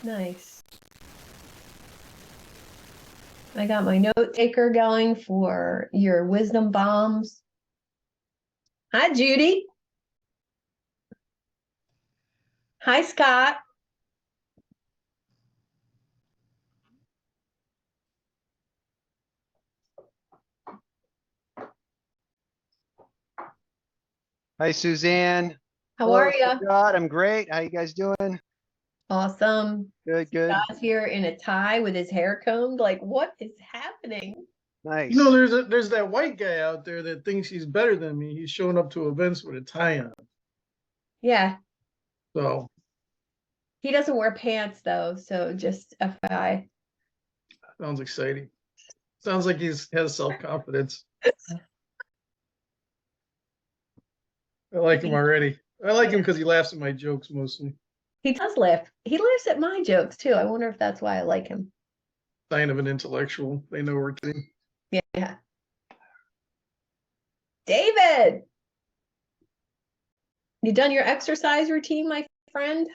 Nice. I got my note taker going for your wisdom bombs. Hi, Judy. Hi, Scott. Hi, Suzanne. How Hello, are you? Sajad. I'm great. How you guys doing? Awesome. Good, good. Scott's here in a tie with his hair combed. Like, what is happening? You know, Nice. there's that white guy out there that thinks he's better than me. He's showing up to events with a tie on. Yeah, So he doesn't wear pants though, so just FYI. sounds exciting. Sounds like he's has self-confidence. I like him already. I like him because he laughs at my jokes mostly. He does laugh. He laughs at my jokes too. I wonder if that's why I like him. Sign of an intellectual. They know we're kidding. Yeah. David, you done your exercise routine, my friend?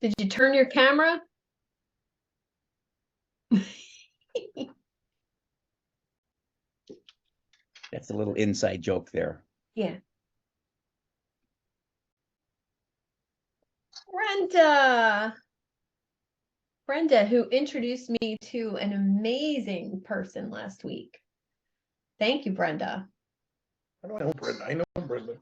Did you turn your camera? That's a little inside joke there. Yeah. Brenda, who introduced me to an amazing person last week. Thank you, Brenda. I don't know Brenda. I know Brenda.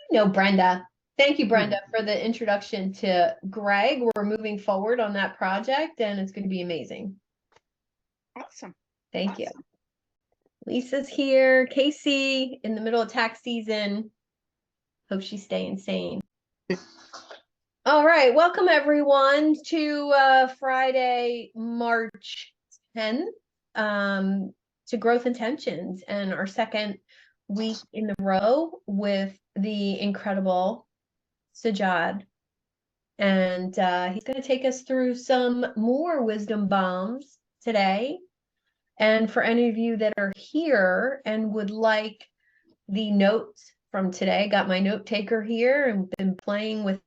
You know Brenda. Thank you, Brenda, for the introduction to Greg. We're moving forward on that project, and it's going to be amazing. Awesome. Thank you. Lisa's here. Casey, in the middle of tax season. Hope she's staying sane. All right. Welcome, everyone, to Friday, March 10th, to Growth Intentions and our second week in a row with the incredible Sajad. And he's going to take us through some more wisdom bombs today. And for any of you that are here and would like the notes from today, got my note taker here and been playing with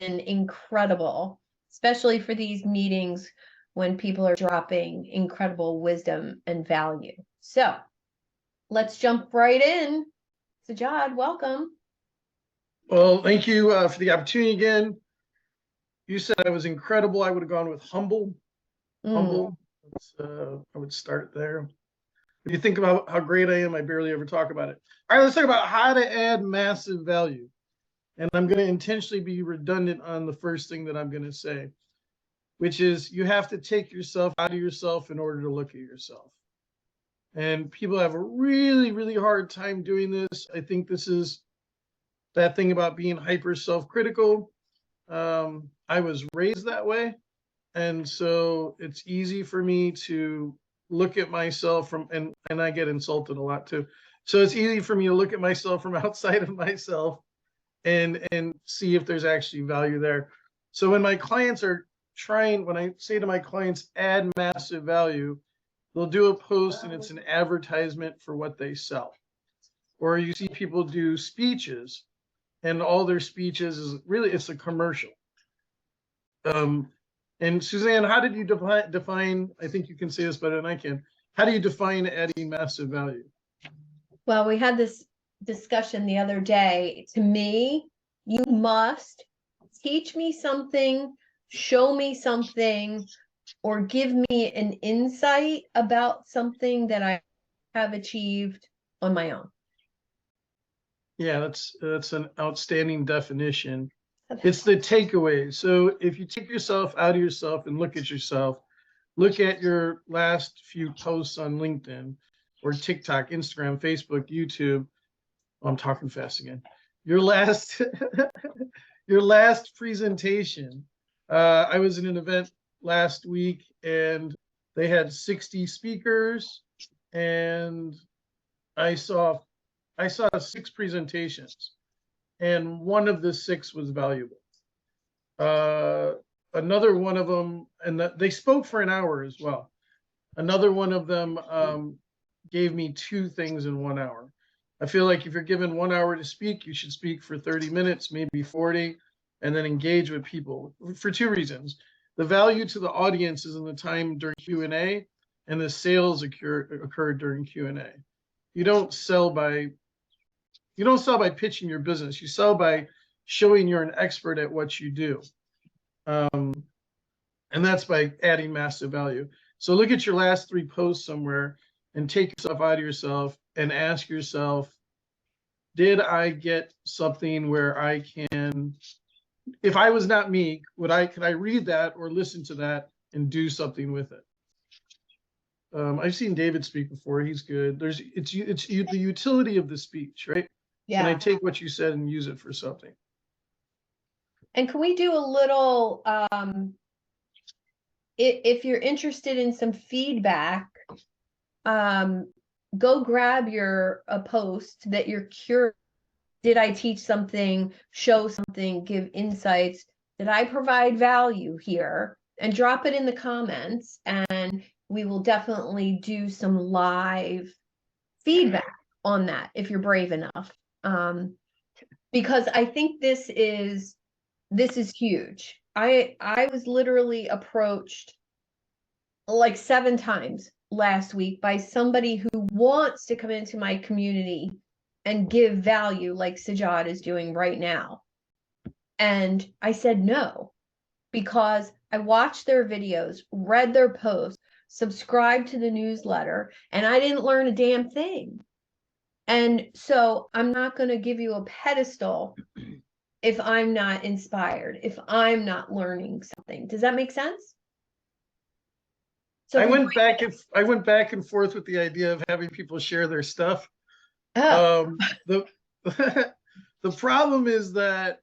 an incredible, especially for these meetings when people are dropping incredible wisdom and value. So let's jump right in. Sajad, welcome. Well, thank you for the opportunity again. You said I was incredible. I would have gone with humble. Humble. I would start there. If you think about how great I am, I barely ever talk about it. All right, let's talk about how to add massive value. And I'm going to intentionally be redundant on the first thing that I'm going to say, which is you have to take yourself out of yourself in order to look at yourself. And people have a really, really hard time doing this. I think this is that thing about being hyper self-critical. I was raised that way. And so it's easy for me to look at myself from, and I get insulted a lot too. So it's easy for me to look at myself from outside of myself and see if there's actually value there. So when my clients are trying, when I say to my clients, add massive value, they'll do a post and it's an advertisement for what they sell. Or you see people do speeches and all their speeches is really, it's a commercial. And Suzanne, how did you define, I think you can say this better than I can, how do you define adding massive value? Well, we had this discussion the other day. To me, you must teach me something, show me something, or give me an insight about something that I have achieved on my own. Yeah, that's an outstanding definition. It's the takeaway. So if you take yourself out of yourself and look at yourself, look at your last few posts on LinkedIn or TikTok, Instagram, Facebook, YouTube. Oh, I'm talking fast again. Your last your last presentation. I was in an event last week and they had 60 speakers and I saw 6 presentations and one of the 6 was valuable. Another one of them, and they spoke for an hour as well. Another one of them gave me 2 things in 1 hour. I feel like if you're given 1 hour to speak, you should speak for 30 minutes, maybe 40, and then engage with people for two reasons. The value to the audience is in the time during Q&A, and the sales occur during Q&A. You don't sell by pitching your business. You sell by showing you're an expert at what you do. And that's by adding massive value. So look at your last 3 posts somewhere and take yourself out of yourself and ask yourself, did I get something where I can, if I was not me, could I read that or listen to that and do something with it? I've seen David speak before. He's good. It's the utility of the speech, right? Yeah. Can I take what you said and use it for something? And can we do a little, if you're interested in some feedback, go grab a post that you're curious. Did I teach something, show something, give insights? Did I provide value here? And drop it in the comments, and we will definitely do some live feedback on that if you're brave enough. Because I think this is huge. I was literally approached like 7 times last week by somebody who wants to come into my community and give value like Sajad is doing right now. And I said no, because I watched their videos, read their posts, subscribed to the newsletter, and I didn't learn a damn thing. And so I'm not going to give you a pedestal if I'm not inspired, if I'm not learning something. Does that make sense? So I went back and forth with the idea of having people share their stuff. Oh. The the problem is that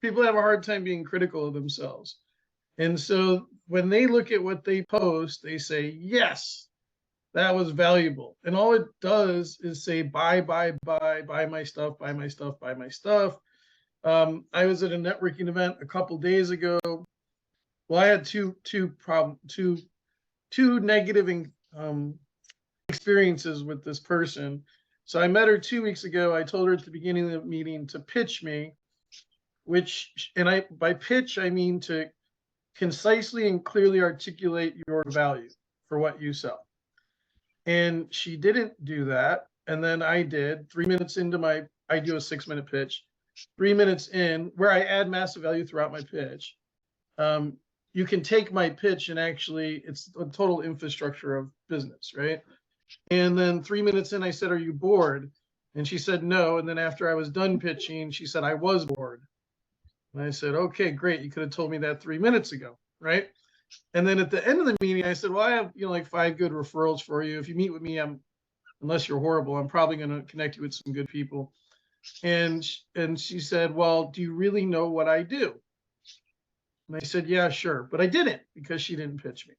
people have a hard time being critical of themselves. And so when they look at what they post, they say, yes, that was valuable. And all it does is say, buy my stuff, buy my stuff, buy my stuff. I was at a networking event a couple days ago. Well, I had two negative experiences with this person. So I met her 2 weeks ago. I told her at the beginning of the meeting to pitch me, by pitch, I mean to concisely and clearly articulate your value for what you sell. And she didn't do that. And then I did. 3 minutes into I do a 6-minute pitch. 3 minutes in, where I add massive value throughout my pitch. You can take my pitch and actually, it's a total infrastructure of business, right? And then 3 minutes in, I said, are you bored? And she said, no. And then after I was done pitching, she said, I was bored. And I said, okay, great. You could have told me that 3 minutes ago, right? And then at the end of the meeting, I said, well, I have, like 5 good referrals for you. If you meet with me, unless you're horrible, I'm probably going to connect you with some good people. And she said, well, do you really know what I do? And I said, yeah, sure. But I didn't, because she didn't pitch me.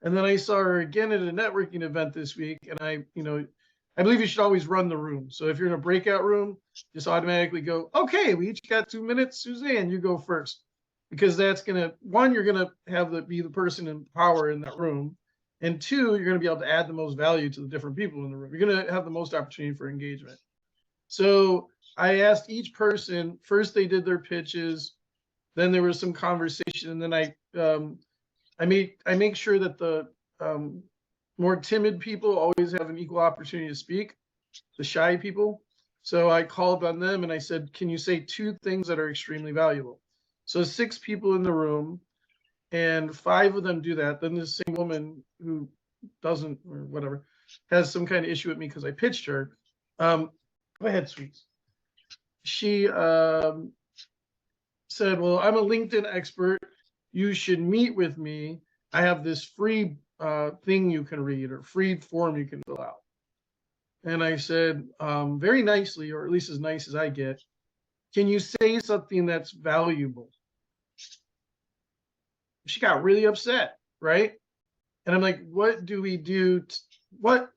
And then I saw her again at a networking event this week. And I believe you should always run the room. So if you're in a breakout room, just automatically go, okay, we each got 2 minutes. Suzanne, you go first. Because that's going to, 1, you're going to be the person in power in that room. And 2, you're going to be able to add the most value to the different people in the room. You're going to have the most opportunity for engagement. So I asked each person, first they did their pitches, then there was some conversation, and then I make sure that the more timid people always have an equal opportunity to speak, the shy people. So I called on them and I said, can you say 2 things that are extremely valuable? So 6 people in the room, and 5 of them do that. Then this same woman who doesn't, or whatever, has some kind of issue with me because I pitched her. Go ahead, sweets. She said, well, I'm a LinkedIn expert. You should meet with me. I have this free thing you can read, or free form you can fill out. And I said, very nicely, or at least as nice as I get, can you say something that's valuable? She got really upset, right? And I'm like, what do we do? What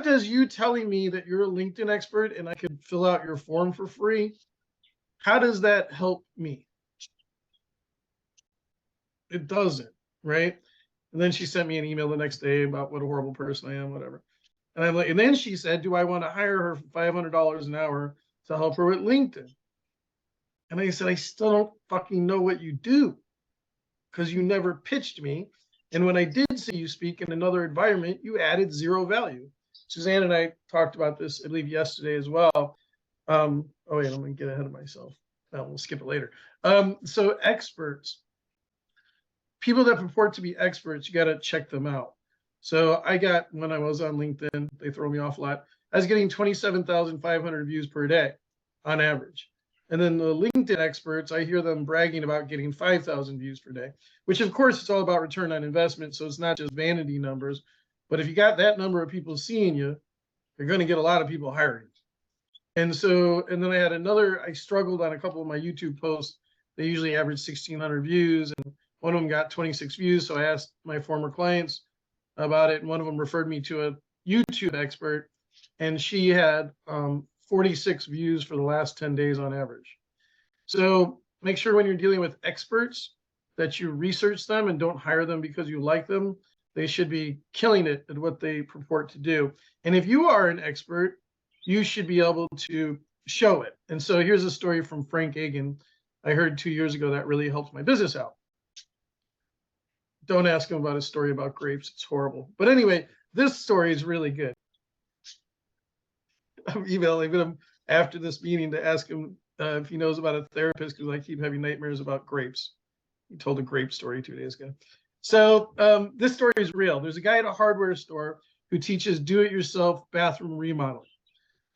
does you telling me that you're a LinkedIn expert and I could fill out your form for free, how does that help me? It doesn't, right? And then she sent me an email the next day about what a horrible person I am, whatever. And I'm like, and then she said, do I want to hire her for $500 an hour to help her with LinkedIn? And I said, I still don't fucking know what you do because you never pitched me. And when I did see you speak in another environment, you added zero value. Suzanne and I talked about this, I believe, yesterday as well. Oh, wait, I'm going to get ahead of myself. We'll skip it later. So experts, people that purport to be experts, you got to check them out. So I got, when I was on LinkedIn, they throw me off a lot. I was getting 27,500 views per day on average. And then the LinkedIn experts, I hear them bragging about getting 5,000 views per day, which of course it's all about return on investment. So it's not just vanity numbers, but if you got that number of people seeing you, you're going to get a lot of people hiring. And so, and then I had another, I struggled on a couple of my YouTube posts. They usually average 1,600 views, and one of them got 26 views. So I asked my former clients about it, and one of them referred me to a YouTube expert, and she had 46 views for the last 10 days on average. So make sure when you're dealing with experts that you research them and don't hire them because you like them. They should be killing it at what they purport to do. And if you are an expert, you should be able to show it. And so here's a story from Frank Agan I heard 2 years ago that really helped my business out. Don't ask him about his story about grapes. It's horrible. But anyway, this story is really good. I'm emailing him after this meeting to ask him if he knows about a therapist because I keep having nightmares about grapes. He told a grape story 2 days ago. So this story is real. There's a guy at a hardware store who teaches do-it-yourself bathroom remodeling.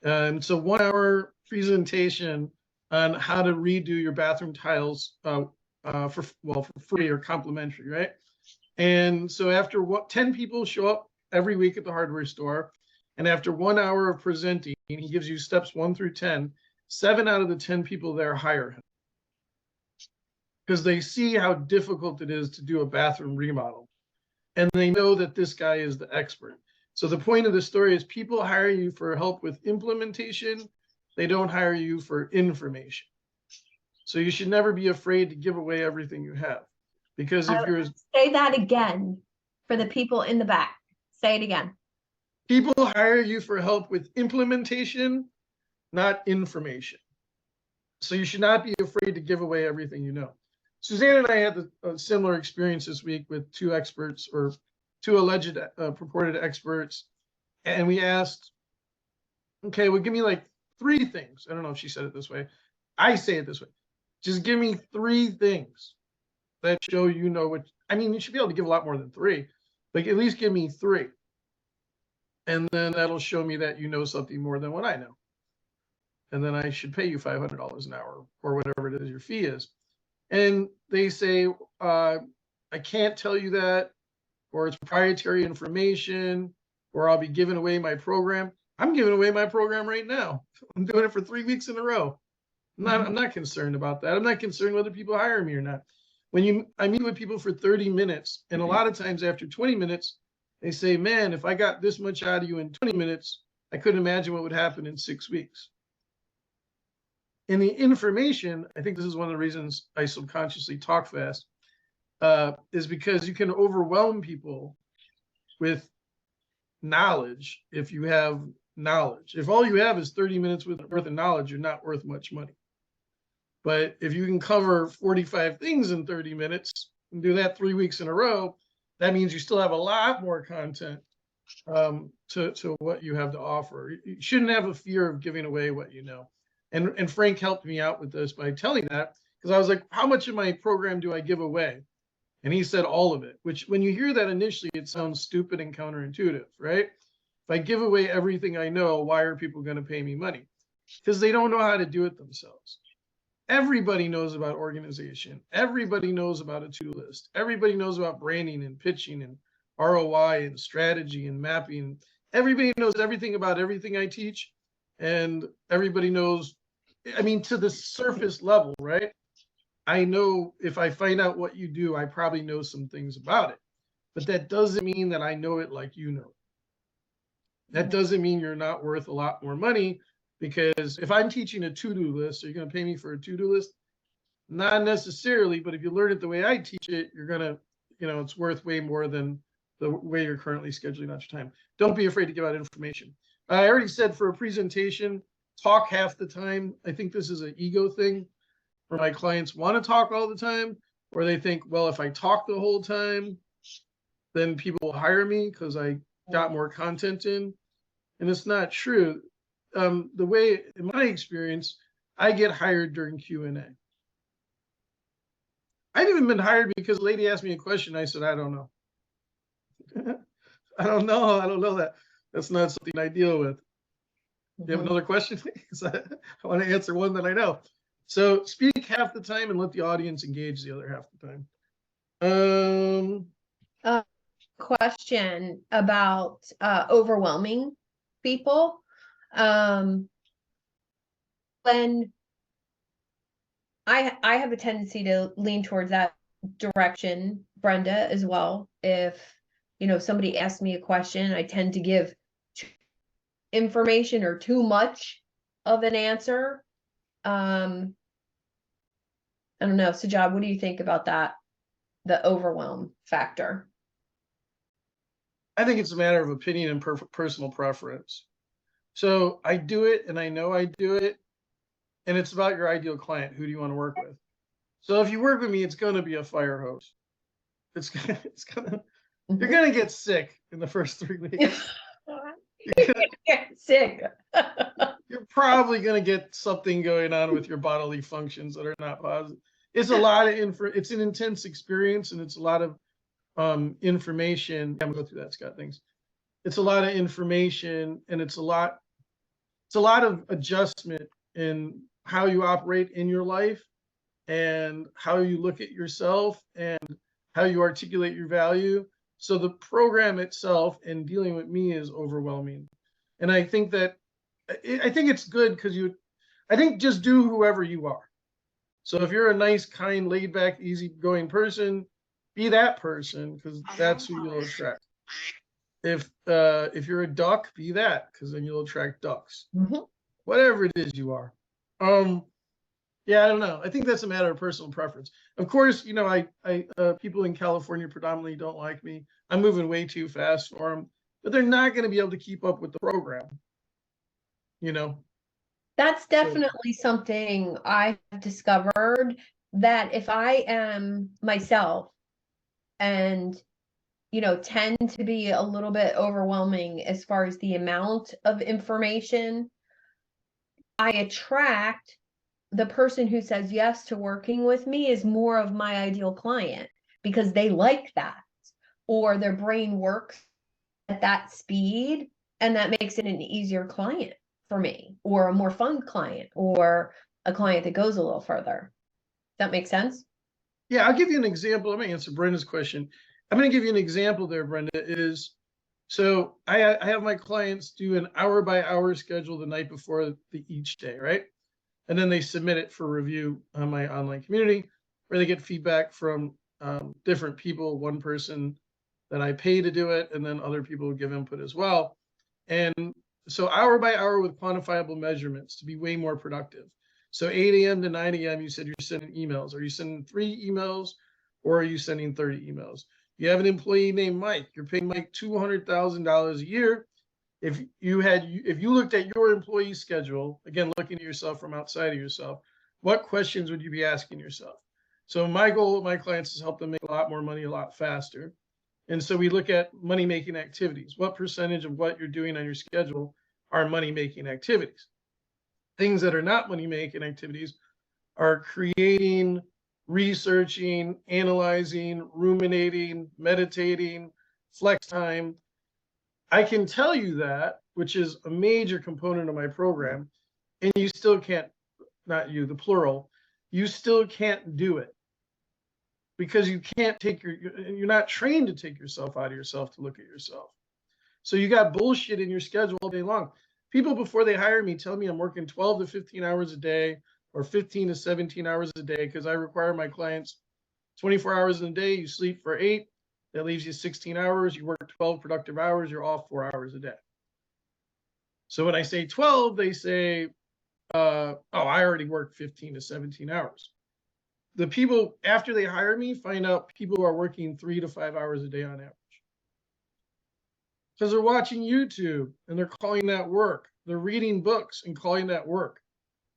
It's a 1 hour presentation on how to redo your bathroom tiles for free or complimentary, right? And so after 10 people show up every week at the hardware store, and after 1 hour of presenting, he gives you steps 1 through 10, 7 out of the 10 people there hire him because they see how difficult it is to do a bathroom remodel. And they know that this guy is the expert. So the point of the story is people hire you for help with implementation. They don't hire you for information. So you should never be afraid to give away everything you have. Because if you're... Say that again for the people in the back. Say it again. People hire you for help with implementation, not information. So you should not be afraid to give away everything you know. Suzanne and I had a similar experience this week with 2 experts or 2 alleged purported experts. And we asked, okay, well, give me like 3 things. I don't know if she said it this way. I say it this way. Just give me 3 things that show you know what, I mean, you should be able to give a lot more than 3, but at least give me 3. And then that'll show me that you know something more than what I know. And then I should pay you $500 an hour or whatever it is your fee is. And they say, I can't tell you that, or it's proprietary information, or I'll be giving away my program. I'm giving away my program right now. I'm doing it for 3 weeks in a row. I'm not concerned about that. I'm not concerned whether people hire me or not. I meet with people for 30 minutes, and a lot of times after 20 minutes, they say, man, if I got this much out of you in 20 minutes, I couldn't imagine what would happen in 6 weeks. In the information, I think this is one of the reasons I subconsciously talk fast, is because you can overwhelm people with knowledge if you have knowledge. If all you have is 30 minutes worth of knowledge, you're not worth much money. But if you can cover 45 things in 30 minutes and do that 3 weeks in a row, that means you still have a lot more content to what you have to offer. You shouldn't have a fear of giving away what you know. And Frank helped me out with this by telling that, because I was like, how much of my program do I give away? And he said all of it, which when you hear that initially, it sounds stupid and counterintuitive, right? If I give away everything I know, why are people going to pay me money? Because they don't know how to do it themselves. Everybody knows about organization. Everybody knows about a to-do list. Everybody knows about branding and pitching and ROI and strategy and mapping. Everybody knows everything about everything I teach. And everybody knows, I mean, to the surface level, right? I know if I find out what you do, I probably know some things about it. But that doesn't mean that I know it like you know. That doesn't mean you're not worth a lot more money, because if I'm teaching a to-do list, are you going to pay me for a to-do list? Not necessarily, but if you learn it the way I teach it, you're going to, it's worth way more than the way you're currently scheduling out your time. Don't be afraid to give out information. I already said for a presentation, talk half the time. I think this is an ego thing. where my clients want to talk all the time, or they think, well, if I talk the whole time, then people will hire me because I got more content in. And it's not true. The way, in my experience, I get hired during Q&A. I've even been hired because a lady asked me a question. I said, I don't know. I don't know. I don't know that. That's not something I deal with. You have another question, please? I want to answer one that I know. So speak half the time and let the audience engage the other half the time. Question about overwhelming people. When I have a tendency to lean towards that direction, Brenda, as well. If somebody asks me a question, I tend to give information or too much of an answer. I don't know, Sajad, what do you think about that? The overwhelm factor. I think it's a matter of opinion and personal preference. So I do it, and I know I do it, and it's about your ideal client. Who do you want to work with? So if you work with me, it's going to be a fire hose. You're going to get sick in the first 3 weeks. You're gonna get sick. You're probably going to get something going on with your bodily functions that are not positive. It's a lot of it's an intense experience, and it's a lot of information. I'm gonna go through that, Scott. Thanks. It's a lot of information, and it's a lot of adjustment in how you operate in your life and how you look at yourself and how you articulate your value. So the program itself and dealing with me is overwhelming. And I think it's good because I think just do whoever you are. So if you're a nice, kind, laid back, easygoing person, be that person, because that's who you'll attract. If you're a duck, be that, because then you'll attract ducks. Whatever it is you are. Yeah, I don't know. I think that's a matter of personal preference. Of course, people in California predominantly don't like me. I'm moving way too fast for them, but they're not going to be able to keep up with the program. That's definitely something I've discovered, that if I am myself and tend to be a little bit overwhelming as far as the amount of information, I attract the person who says yes to working with me is more of my ideal client because they like that, or their brain works at that speed, and that makes it an easier client for me, or a more fun client, or a client that goes a little further. That makes sense? Yeah, I'll give you an example. Let me answer Brenda's question. I'm going to give you an example there, Brenda. So I have my clients do an hour-by-hour schedule the night before each day, right? And then they submit it for review on my online community, where they get feedback from different people, one person that I pay to do it, and then other people give input as well. And so hour by hour with quantifiable measurements to be way more productive. So 8 a.m. to 9 a.m., you said you're sending emails. Are you sending 3 emails, or are you sending 30 emails? You have an employee named Mike. You're paying Mike $200,000 a year. If you looked at your employee schedule, again, looking at yourself from outside of yourself, what questions would you be asking yourself? So my goal with my clients is help them make a lot more money a lot faster. And so we look at money-making activities. What percentage of what you're doing on your schedule are money-making activities? Things that are not money-making activities are creating, researching, analyzing, ruminating, meditating, flex time. I can tell you that, which is a major component of my program, and you still can't, not you, the plural, you still can't do it because you can't you're not trained to take yourself out of yourself to look at yourself. So you got bullshit in your schedule all day long. People before they hire me tell me I'm working 12 to 15 hours a day or 15 to 17 hours a day because I require my clients 24 hours in a day. You sleep for 8. That leaves you 16 hours. You work 12 productive hours. You're off 4 hours a day. So when I say 12, they say, oh, I already worked 15 to 17 hours. The people, after they hire me, find out people are working 3 to 5 hours a day on average. Because they're watching YouTube and they're calling that work. They're reading books and calling that work.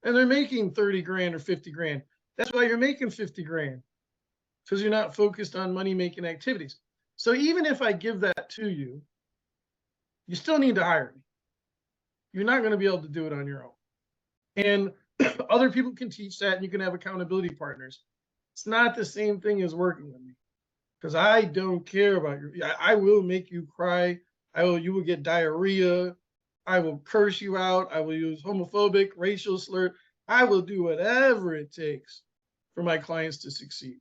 And they're making 30 grand or 50 grand. That's why you're making 50 grand, because you're not focused on money making activities. So even if I give that to you, you still need to hire me. You're not going to be able to do it on your own. And other people can teach that, and you can have accountability partners. It's not the same thing as working with me, because I don't care about your. I will make you cry. You will get diarrhea. I will curse you out. I will use homophobic, racial slur. I will do whatever it takes for my clients to succeed.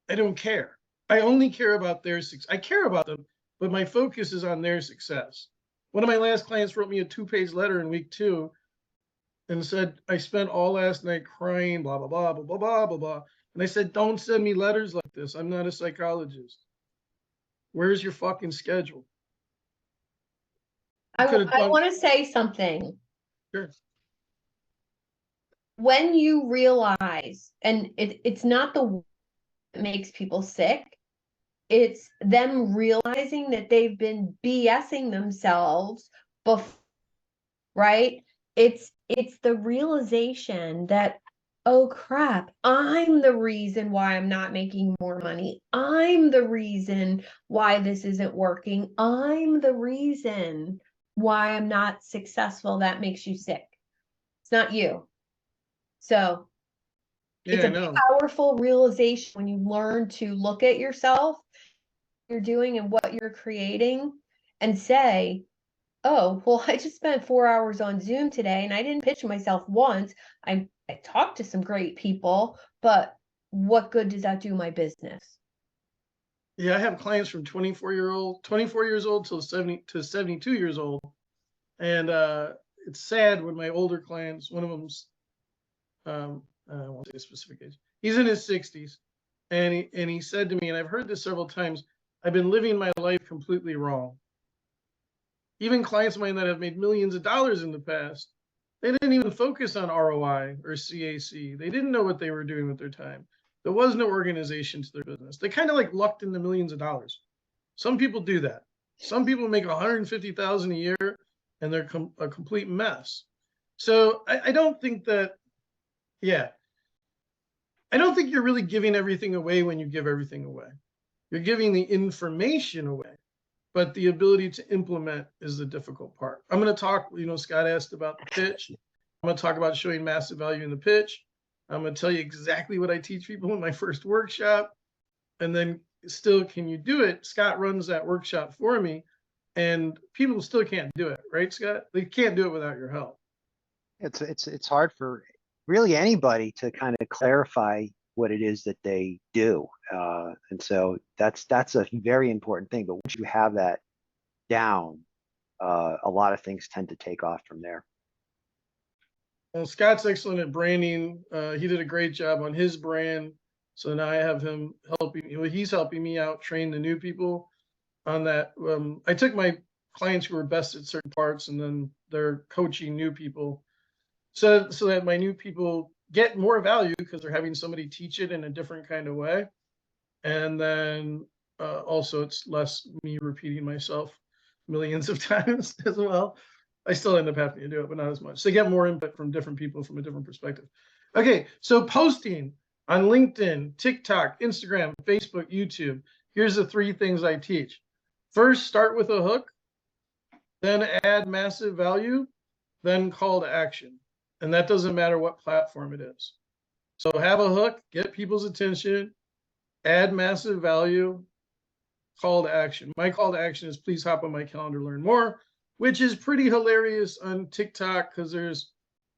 I don't care. I only care about their success. I care about them, but my focus is on their success. One of my last clients wrote me a 2-page letter in week 2 and said, I spent all last night crying, blah, blah, blah, blah, blah, blah, blah, blah. And I said, don't send me letters like this. I'm not a psychologist. Where's your fucking schedule? I want to say something. Sure. When you realize, and it's not the word that makes people sick, it's them realizing that they've been BSing themselves before, right? It's the realization that, oh crap, I'm the reason why I'm not making more money. I'm the reason why this isn't working. I'm the reason why I'm not successful. That makes you sick. It's not you. So it's a powerful realization when you learn to look at yourself, what you're doing and what you're creating, and say, oh, well, I just spent 4 hours on Zoom today and I didn't pitch myself once. I talked to some great people, but what good does that do my business? Yeah, I have clients from 24 years old till 70 to 72 years old. And it's sad when my older clients, one of them's, I won't say a specific age, he's in his 60s. And he said to me, and I've heard this several times, I've been living my life completely wrong. Even clients of mine that have made millions of dollars in the past, they didn't even focus on ROI or CAC. They didn't know what they were doing with their time. There was no organization to their business. They kind of like lucked into millions of dollars. Some people do that. Some people make 150,000 a year and they're a complete mess. So I don't think that, I don't think you're really giving everything away when you give everything away. You're giving the information away, but the ability to implement is the difficult part. I'm going to talk, Scott asked about the pitch. I'm going to talk about showing massive value in the pitch. I'm going to tell you exactly what I teach people in my first workshop. And then still, can you do it? Scott runs that workshop for me, and people still can't do it, right, Scott? They can't do it without your help. It's hard for really anybody to kind of clarify what it is that they do. And so that's a very important thing. But once you have that down, a lot of things tend to take off from there. Well, Scott's excellent at branding. He did a great job on his brand. So now I have him helping, he's helping me out train the new people on that. I took my clients who were best at certain parts, and then they're coaching new people so that my new people get more value because they're having somebody teach it in a different kind of way. And then also it's less me repeating myself millions of times as well. I still end up having to do it, but not as much. So get more input from different people from a different perspective. Okay, so posting on LinkedIn, TikTok, Instagram, Facebook, YouTube. Here's the 3 things I teach. First, start with a hook, then add massive value, then call to action. And that doesn't matter what platform it is. So have a hook, get people's attention, add massive value, call to action. My call to action is please hop on my calendar, learn more, which is pretty hilarious on TikTok because there's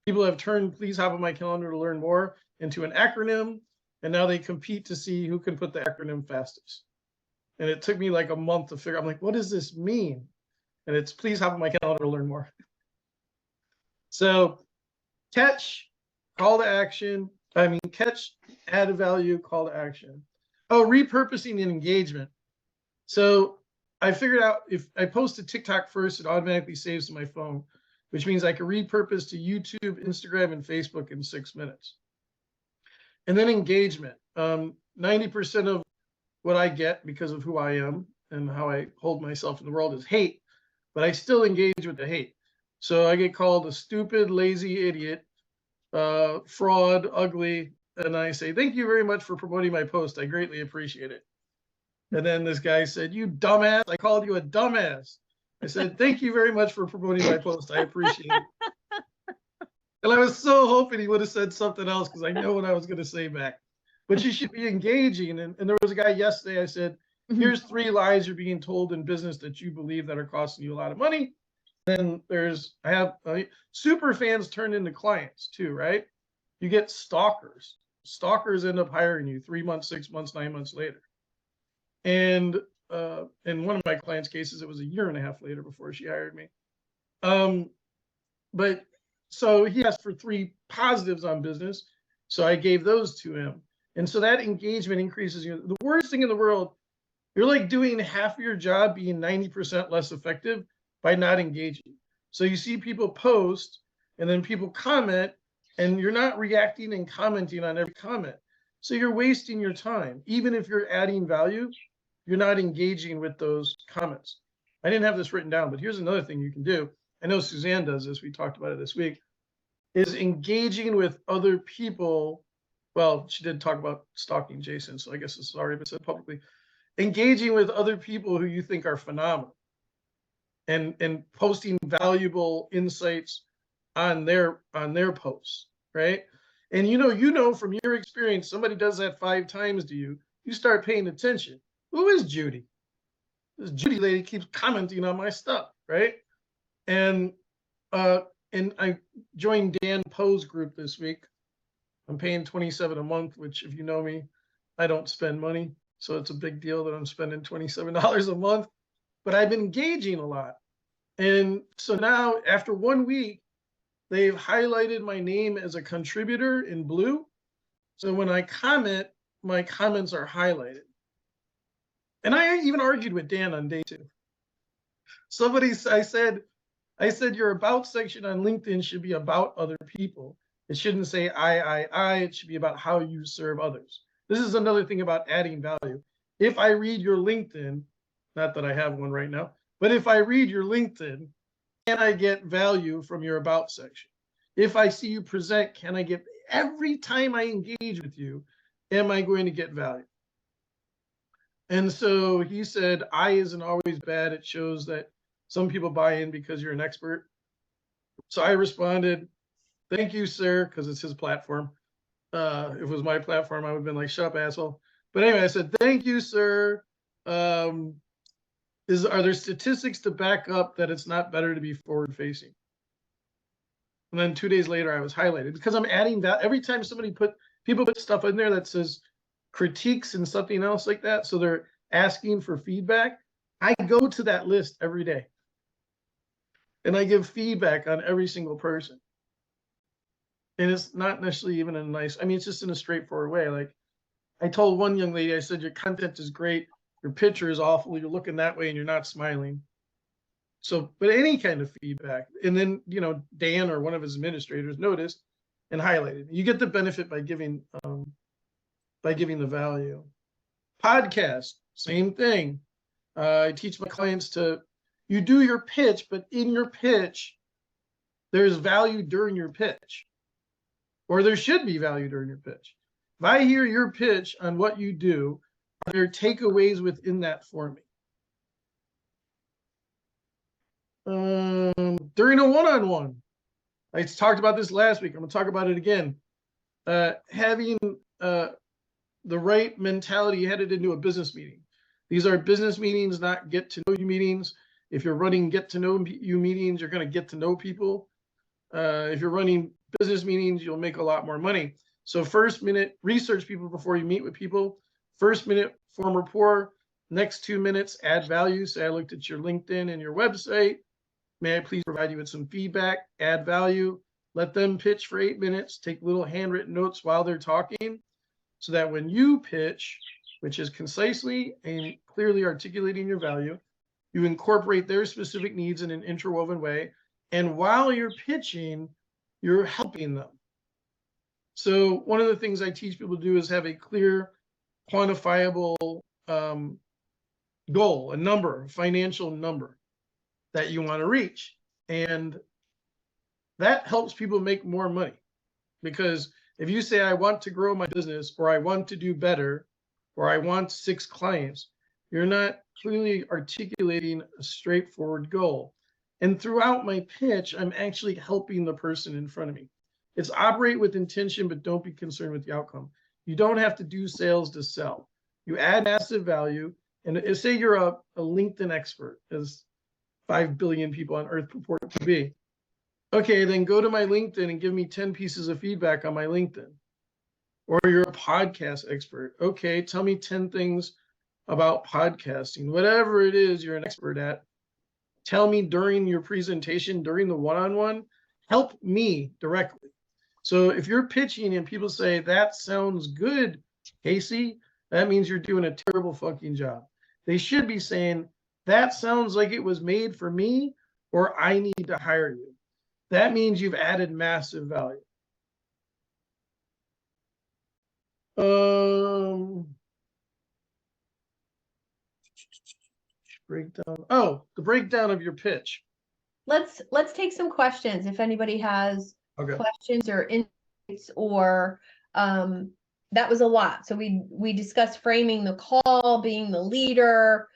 people have turned please hop on my calendar to learn more into an acronym. And now they compete to see who can put the acronym fastest. And it took me like a month to figure out, I'm like, what does this mean? And it's please hop on my calendar to learn more. So catch, call to action. Catch, add value, call to action. Oh, repurposing and engagement. So I figured out if I post to TikTok first, it automatically saves to my phone, which means I can repurpose to YouTube, Instagram, and Facebook in 6 minutes. And then engagement. 90% of what I get because of who I am and how I hold myself in the world is hate, but I still engage with the hate. So I get called a stupid, lazy idiot fraud, ugly. And I say, thank you very much for promoting my post. I greatly appreciate it. And then this guy said, you dumbass. I called you a dumbass. I said, thank you very much for promoting my post. I appreciate it. And I was so hoping he would have said something else because I know what I was going to say back. But you should be engaging. And there was a guy yesterday, I said, here's 3 lies you're being told in business that you believe that are costing you a lot of money. Then I have super fans turn into clients too, right? You get stalkers. Stalkers end up hiring you 3 months, 6 months, 9 months later. And in one of my clients' cases, it was a year and a half later before she hired me. But so he asked for 3 positives on business. So I gave those to him. And so that engagement increases. The worst thing in the world, you're like doing half of your job being 90% less effective by not engaging. So you see people post and then people comment and you're not reacting and commenting on every comment. So you're wasting your time. Even if you're adding value, you're not engaging with those comments. I didn't have this written down, but here's another thing you can do. I know Suzanne does this. We talked about it this week, is engaging with other people. Well, she did talk about stalking Jason, so I guess it's already been said publicly. Engaging with other people who you think are phenomenal and posting valuable insights on their posts, right? And you know from your experience, somebody does that 5 times to you, you start paying attention. Who is Judy? This Judy lady keeps commenting on my stuff, right? And I joined Dan Poe's group this week. I'm paying $27 a month, which if you know me, I don't spend money. So it's a big deal that I'm spending $27 a month, but I've been engaging a lot. And so now after 1 week, they've highlighted my name as a contributor in blue. So when I comment, my comments are highlighted. And I even argued with Dan on day 2. I said your about section on LinkedIn should be about other people. It shouldn't say I. It should be about how you serve others. This is another thing about adding value. If I read your LinkedIn, not that I have one right now, but if I read your LinkedIn, can I get value from your about section? If I see you present, can I get, every time I engage with you, am I going to get value? And so he said, I isn't always bad. It shows that some people buy in because you're an expert. So I responded, thank you, sir, because it's his platform. If it was my platform, I would have been like, shut up, asshole. But anyway, I said, thank you, sir. Are there statistics to back up that it's not better to be forward facing? And then 2 days later, I was highlighted because I'm adding value. Every time people put stuff in there that says critiques and something else like that, so they're asking for feedback, I go to that list every day. And I give feedback on every single person. And it's not necessarily even in a nice, I mean, it's just in a straightforward way. Like I told one young lady, I said, your content is great. Your picture is awful. You're looking that way and you're not smiling. So, but any kind of feedback. And then, Dan or one of his administrators noticed and highlighted. You get the benefit by giving the value. Podcast, same thing. I teach my clients you do your pitch, but in your pitch, there's value during your pitch. Or there should be value during your pitch. If I hear your pitch on what you do, are there takeaways within that for me? During a one-on-one, I talked about this last week. I'm going to talk about it again. Having the right mentality headed into a business meeting. These are business meetings, not get to know you meetings. If you're running get to know you meetings, you're going to get to know people. If you're running business meetings, you'll make a lot more money. So first minute, research people before you meet with people. First minute, form rapport. Next 2 minutes, add value. Say, I looked at your LinkedIn and your website. May I please provide you with some feedback, add value. Let them pitch for 8 minutes. Take little handwritten notes while they're talking so that when you pitch, which is concisely and clearly articulating your value, you incorporate their specific needs in an interwoven way. And while you're pitching, you're helping them. So one of the things I teach people to do is have a clear, quantifiable goal, a number, a financial number that you want to reach. And that helps people make more money Because if you say, I want to grow my business, or I want to do better, or I want 6 clients, you're not clearly articulating a straightforward goal. And throughout my pitch, I'm actually helping the person in front of me. It's operate with intention, but don't be concerned with the outcome. You don't have to do sales to sell. You add massive value. And say you're a LinkedIn expert, as 5 billion people on earth purport to be. Okay, then go to my LinkedIn and give me 10 pieces of feedback on my LinkedIn. Or you're a podcast expert. Okay, tell me 10 things about podcasting. Whatever it is you're an expert at, tell me during your presentation, during the one-on-one, help me directly. So if you're pitching and people say, that sounds good, Casey, that means you're doing a terrible fucking job. They should be saying, that sounds like it was made for me, or I need to hire you. That means you've added massive value. Breakdown. Oh, the breakdown of your pitch. Let's take some questions if anybody has questions or insights, or that was a lot. So we discussed framing the call, being the leader.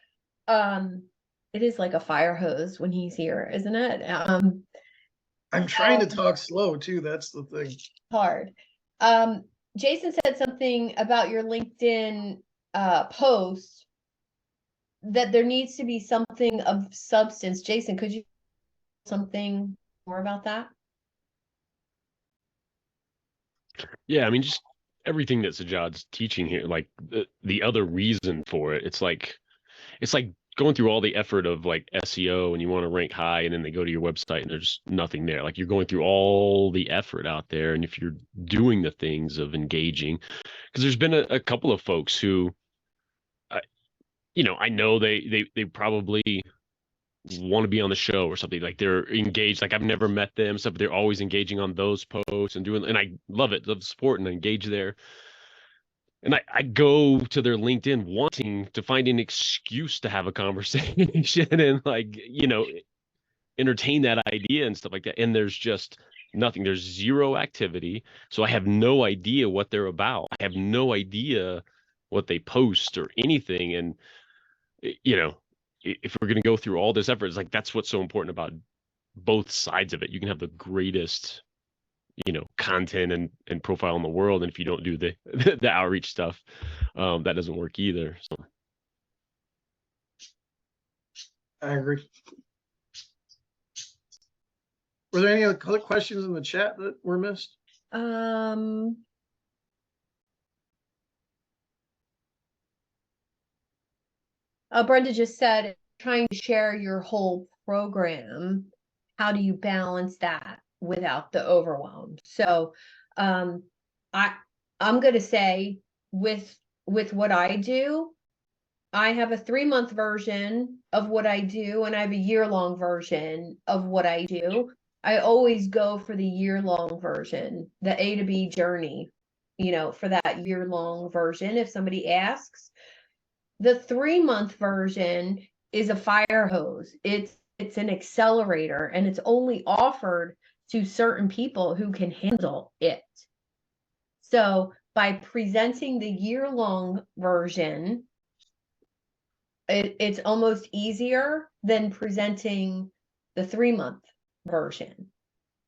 It is like a fire hose when he's here, isn't it? I'm trying to talk slow too. That's the thing. Hard. Jason said something about your LinkedIn post, that there needs to be something of substance. Jason, could you something more about that? Yeah, I mean, just everything that Sajad's teaching here, like the other reason for it, it's like going through all the effort of like SEO, and you want to rank high, and then they go to your website and there's nothing there. Like, you're going through all the effort out there, and if you're doing the things of engaging, because there's been a couple of folks who, I know they probably want to be on the show or something, like they're engaged, like I've never met them, stuff, but they're always engaging on those posts and doing, and I love it, love the support and engage there. And I go to their LinkedIn wanting to find an excuse to have a conversation and like, entertain that idea and stuff like that. And there's just nothing. There's zero activity. So I have no idea what they're about. I have no idea what they post or anything. And, if we're going to go through all this effort, it's like, that's what's so important about both sides of it. You can have the greatest content and profile in the world, and if you don't do the the outreach stuff, that doesn't work either. So I agree. Were there any other questions in the chat that were missed? Brenda just said, trying to share your whole program, how do you balance that without the overwhelm? So I'm going to say, with what I do, I have a 3-month version of what I do, and I have a year-long version of what I do. I always go for the year-long version, the A to B journey, for that year-long version. If somebody asks, the 3-month version is a fire hose. It's an accelerator, and it's only offered to certain people who can handle it. So by presenting the year-long version, it's almost easier than presenting the 3-month version,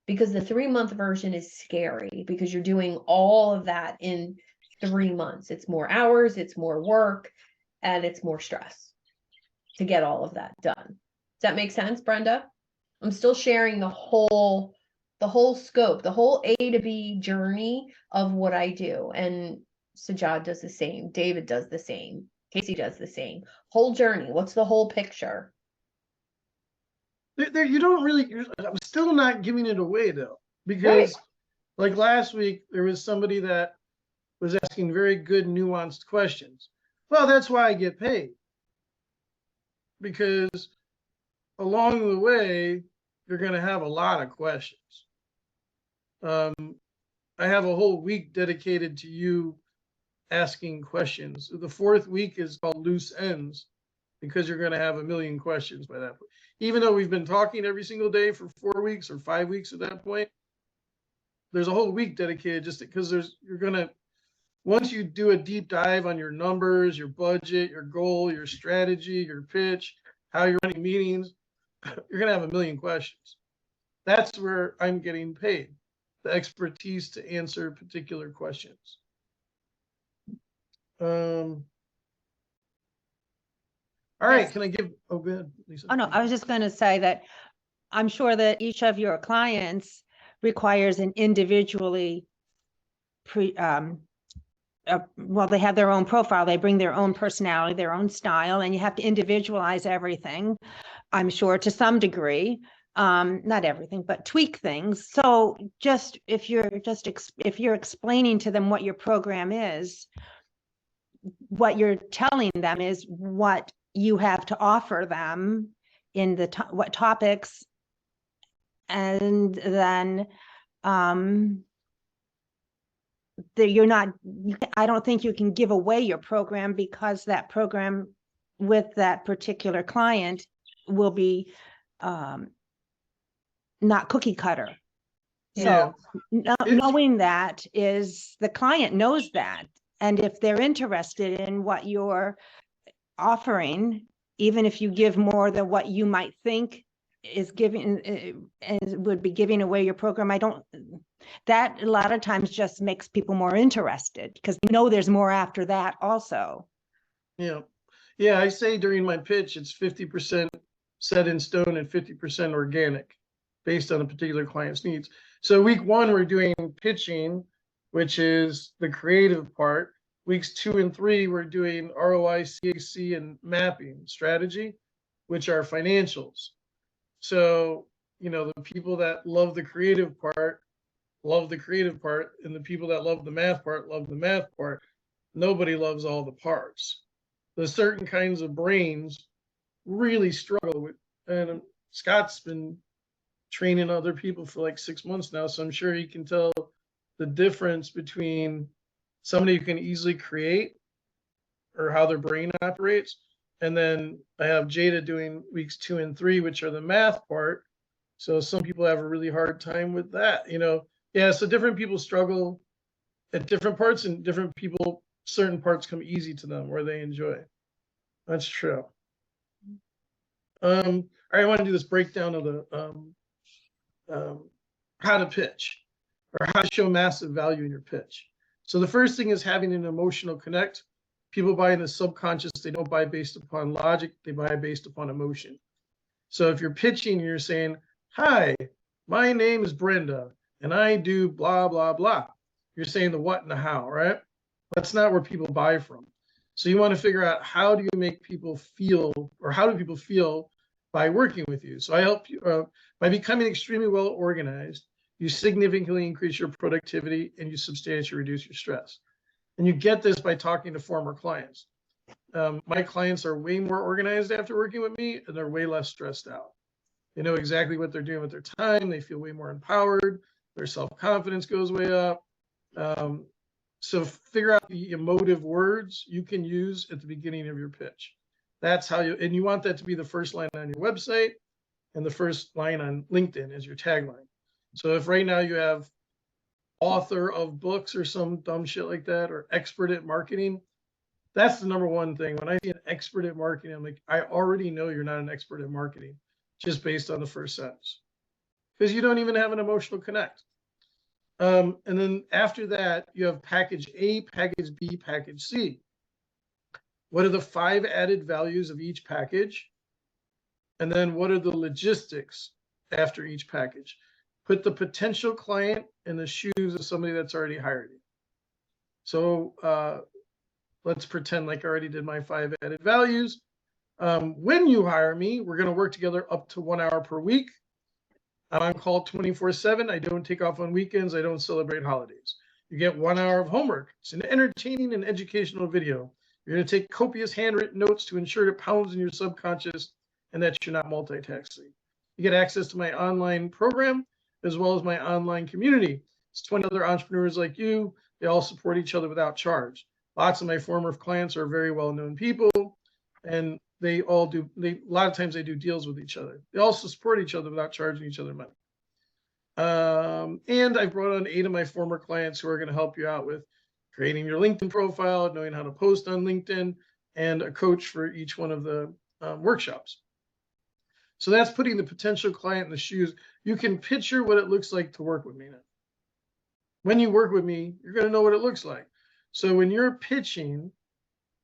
because the 3-month version is scary, because you're doing all of that in 3 months. It's more hours, it's more work, and it's more stress to get all of that done. Does that make sense, Brenda? I'm still sharing the whole scope, the whole A to B journey of what I do. And Sajad does the same. David does the same. Casey does the same. Whole journey. What's the whole picture? You don't really, I'm still not giving it away though, because like last week, there was somebody that was asking very good nuanced questions. Well, that's why I get paid, because along the way, you're going to have a lot of questions. I have a whole week dedicated to you asking questions. The 4th week is called loose ends, because you're going to have a million questions by that point. Even though we've been talking every single day for 4 weeks or 5 weeks at that point, there's a whole week dedicated just because once you do a deep dive on your numbers, your budget, your goal, your strategy, your pitch, how you're running meetings, you're going to have a million questions. That's where I'm getting paid, the expertise to answer particular questions. All right, Yes. can I give, oh, go ahead, Lisa. Oh, no, I was just going to say that I'm sure that each of your clients requires an individually well, they have their own profile, they bring their own personality, their own style, and you have to individualize everything, I'm sure, to some degree. Not everything, but tweak things. So just if you're explaining to them what your program is, what you're telling them is what you have to offer them in what topics, and then I don't think you can give away your program, because that program with that particular client will be not cookie cutter. Yeah. So knowing that is, the client knows that. And if they're interested in what you're offering, even if you give more than what you might think is giving, and would be giving away your program, that a lot of times just makes people more interested, because you know there's more after that also. Yeah. Yeah, I say during my pitch, it's 50% set in stone and 50% organic based on a particular client's needs. So week 1, we're doing pitching, which is the creative part. Weeks 2 and 3, we're doing ROI, CAC, and mapping strategy, which are financials. So, the people that love the creative part, love the creative part, and the people that love the math part, love the math part. Nobody loves all the parts. There's certain kinds of brains really struggle with, and Scott's been training other people for like 6 months now, so I'm sure he can tell the difference between somebody who can easily create or how their brain operates. And then I have Jada doing weeks 2 and 3, which are the math part. So some people have a really hard time with that, Yeah, so different people struggle at different parts, and different people, certain parts come easy to them where they enjoy. That's true. All right, I want to do this breakdown of the how to pitch, or how to show massive value in your pitch. So the first thing is having an emotional connect. People buy in the subconscious. They don't buy based upon logic. They buy based upon emotion. So if you're pitching, you're saying, "Hi, my name is Brenda, and I do blah, blah, blah." You're saying the what and the how, right? That's not where people buy from. So you want to figure out, how do you make people feel, or how do people feel by working with you? So I help you by becoming extremely well organized. You significantly increase your productivity, and you substantially reduce your stress. And you get this by talking to former clients. My clients are way more organized after working with me, and they're way less stressed out. They know exactly what they're doing with their time. They feel way more empowered. Their self-confidence goes way up. So figure out the emotive words you can use at the beginning of your pitch. That's how and you want that to be the first line on your website and the first line on LinkedIn as your tagline. So if right now you have author of books or some dumb shit like that, or expert at marketing, that's the number one thing. When I see an expert at marketing, I'm like, I already know you're not an expert at marketing just based on the first sentence, because you don't even have an emotional connect. And then after that, you have package A, package B, package C. What are the 5 added values of each package? And then what are the logistics after each package? Put the potential client in the shoes of somebody that's already hired you. So let's pretend like I already did my 5 added values. When you hire me, we're going to work together up to 1 hour per week. I'm on call 24/7. I don't take off on weekends. I don't celebrate holidays. You get 1 hour of homework. It's an entertaining and educational video. You're going to take copious handwritten notes to ensure it pounds in your subconscious and that you're not multitasking. You get access to my online program as well as my online community. It's 20 other entrepreneurs like you. They all support each other without charge. Lots of my former clients are very well-known people, and they all do, a lot of times they do deals with each other. They also support each other without charging each other money. And I've brought on 8 of my former clients who are going to help you out with creating your LinkedIn profile, knowing how to post on LinkedIn, and a coach for each one of the workshops. So that's putting the potential client in the shoes. You can picture what it looks like to work with me now. When you work with me, you're going to know what it looks like. So when you're pitching,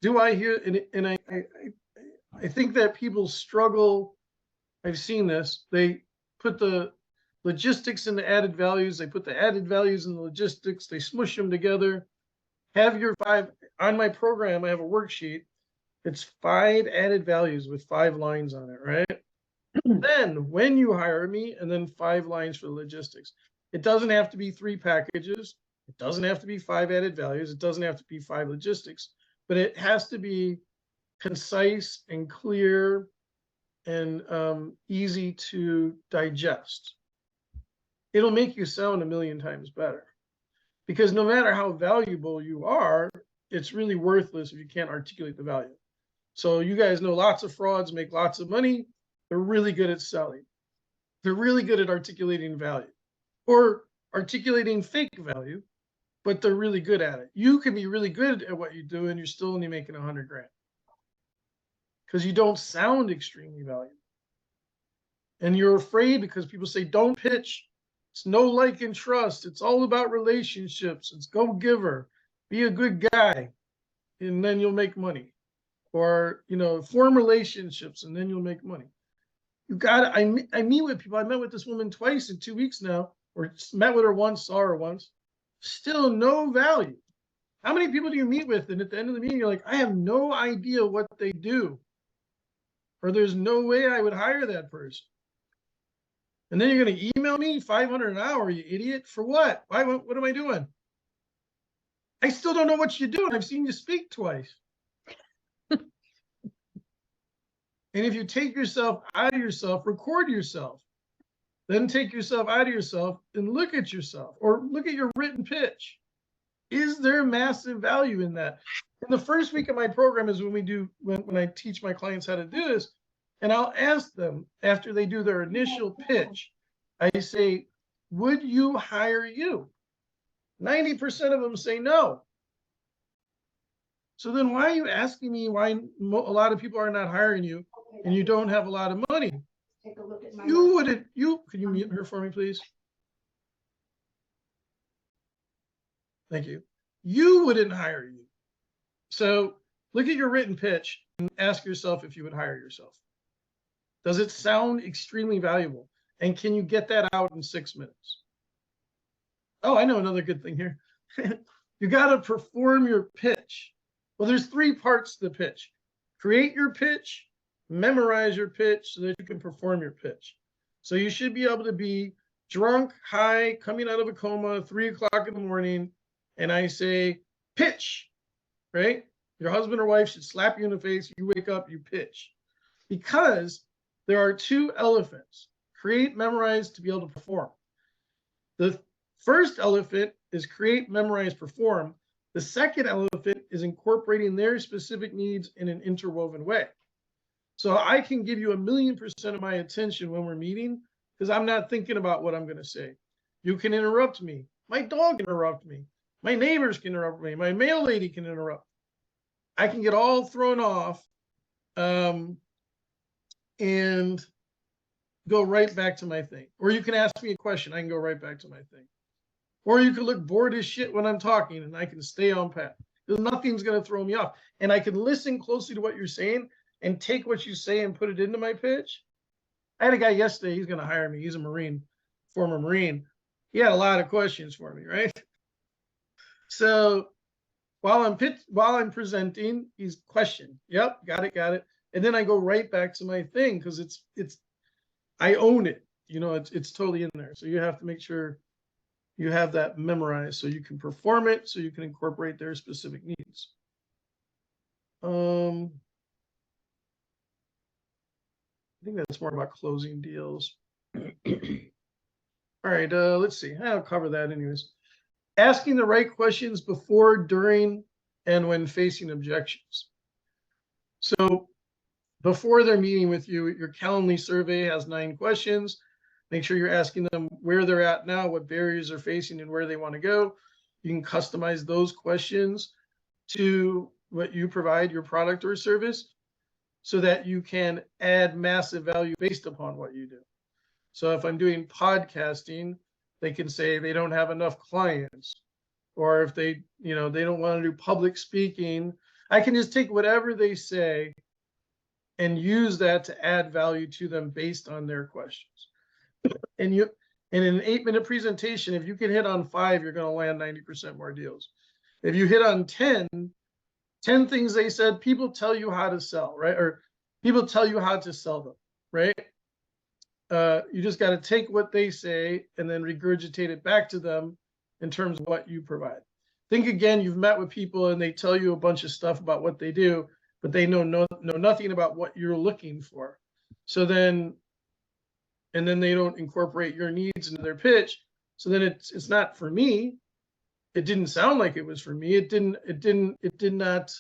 do I hear, and I think that people struggle. I've seen this. They put the logistics and the added values. They put the added values in the logistics. They smush them together. Have your 5 on my program. I have a worksheet. It's 5 added values with 5 lines on it, right? Then when you hire me, and then 5 lines for the logistics. It doesn't have to be 3 packages. It doesn't have to be 5 added values. It doesn't have to be 5 logistics, but it has to be concise and clear and easy to digest. It'll make you sound a million times better, because no matter how valuable you are, it's really worthless if you can't articulate the value. So you guys know lots of frauds make lots of money. They're really good at selling. They're really good at articulating value or articulating fake value, but they're really good at it. You can be really good at what you do and you're still only making 100 grand because you don't sound extremely valuable. And you're afraid because people say, don't pitch. It's no like and trust. It's all about relationships. It's go giver. Be a good guy and then you'll make money. Or, you know, form relationships and then you'll make money. You got it. I meet with people. I met with this woman twice in 2 weeks now, or met with her once, saw her once. Still no value. How many people do you meet with? And at the end of the meeting, you're like, I have no idea what they do. Or there's no way I would hire that person. And then you're going to email me $500 an hour, you idiot. For what? Why? What am I doing? I still don't know what you do. And I've seen you speak twice. And if you take yourself out of yourself, record yourself, then take yourself out of yourself and look at yourself or look at your written pitch. Is there massive value in that? And the first week of my program is when I teach my clients how to do this. And I'll ask them after they do their initial pitch, I say, would you hire you? 90% of them say no. So then why are you asking me why a lot of people are not hiring you and you don't have a lot of money? Take a look at my Can you mute her for me, please? Thank you. You wouldn't hire you. So look at your written pitch and ask yourself if you would hire yourself. Does it sound extremely valuable? And can you get that out in 6 minutes? Oh, I know another good thing here. You got to perform your pitch. Well, there's 3 parts to the pitch. Create your pitch, memorize your pitch so that you can perform your pitch. So you should be able to be drunk, high, coming out of a coma, 3 o'clock in the morning, and I say, pitch, right? Your husband or wife should slap you in the face. You wake up, you pitch. Because there are 2 elephants. Create, memorize to be able to perform. The first elephant is create, memorize, perform. The second elephant is incorporating their specific needs in an interwoven way. So I can give you 1,000,000% of my attention when we're meeting because I'm not thinking about what I'm going to say. You can interrupt me. My dog can interrupt me. My neighbors can interrupt me. My mail lady can interrupt. I can get all thrown off and go right back to my thing. Or you can ask me a question. I can go right back to my thing. Or you can look bored as shit when I'm talking and I can stay on path. Because nothing's going to throw me off. And I can listen closely to what you're saying and take what you say and put it into my pitch. I had a guy yesterday, he's going to hire me. He's a Marine, former Marine. He had a lot of questions for me, right? So while I'm presenting, he's questioning. Yep, got it. And then I go right back to my thing because I own it. You know, it's totally in there. So you have to make sure you have that memorized so you can perform it, so you can incorporate their specific needs. I think that's more about closing deals. All right, let's see. I'll cover that anyways. Asking the right questions before, during, and when facing objections. So before they're meeting with you, your Calendly survey has 9 questions. Make sure you're asking them where they're at now, what barriers they're facing, and where they want to go. You can customize those questions to what you provide, your product or service, so that you can add massive value based upon what you do. So if I'm doing podcasting, they can say they don't have enough clients, or if they, they don't want to do public speaking, I can just take whatever they say and use that to add value to them based on their questions. And in an 8-minute presentation, if you can hit on 5, you're going to land 90% more deals. If you hit on 10 things they said, people tell you how to sell, right? Or people tell you how to sell them, right? You just got to take what they say and then regurgitate it back to them in terms of what you provide. Think again, you've met with people and they tell you a bunch of stuff about what they do, but they know nothing about what you're looking for. So then, and then they don't incorporate your needs into their pitch. So then it's not for me. It didn't sound like it was for me. It did not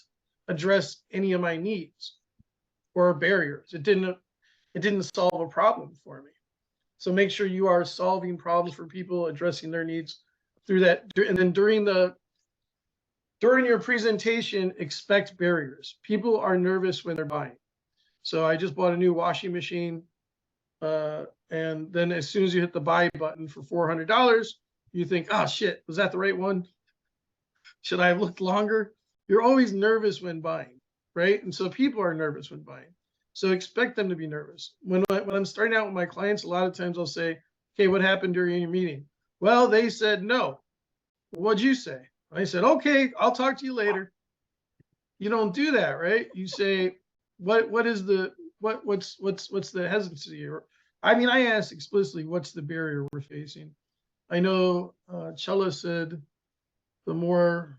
address any of my needs or barriers. It didn't solve a problem for me. So make sure you are solving problems for people, addressing their needs through that. And then during your presentation, expect barriers. People are nervous when they're buying. So I just bought a new washing machine. And then as soon as you hit the buy button for $400, you think, oh shit, was that the right one? Should I have looked longer? You're always nervous when buying, right? And so people are nervous when buying. So expect them to be nervous. When I'm starting out with my clients, a lot of times I'll say, okay, what happened during your meeting? Well, they said no. What'd you say? I said, okay, I'll talk to you later. You don't do that, right? You say, what's the hesitancy? I asked explicitly, what's the barrier we're facing? I know Chella said the more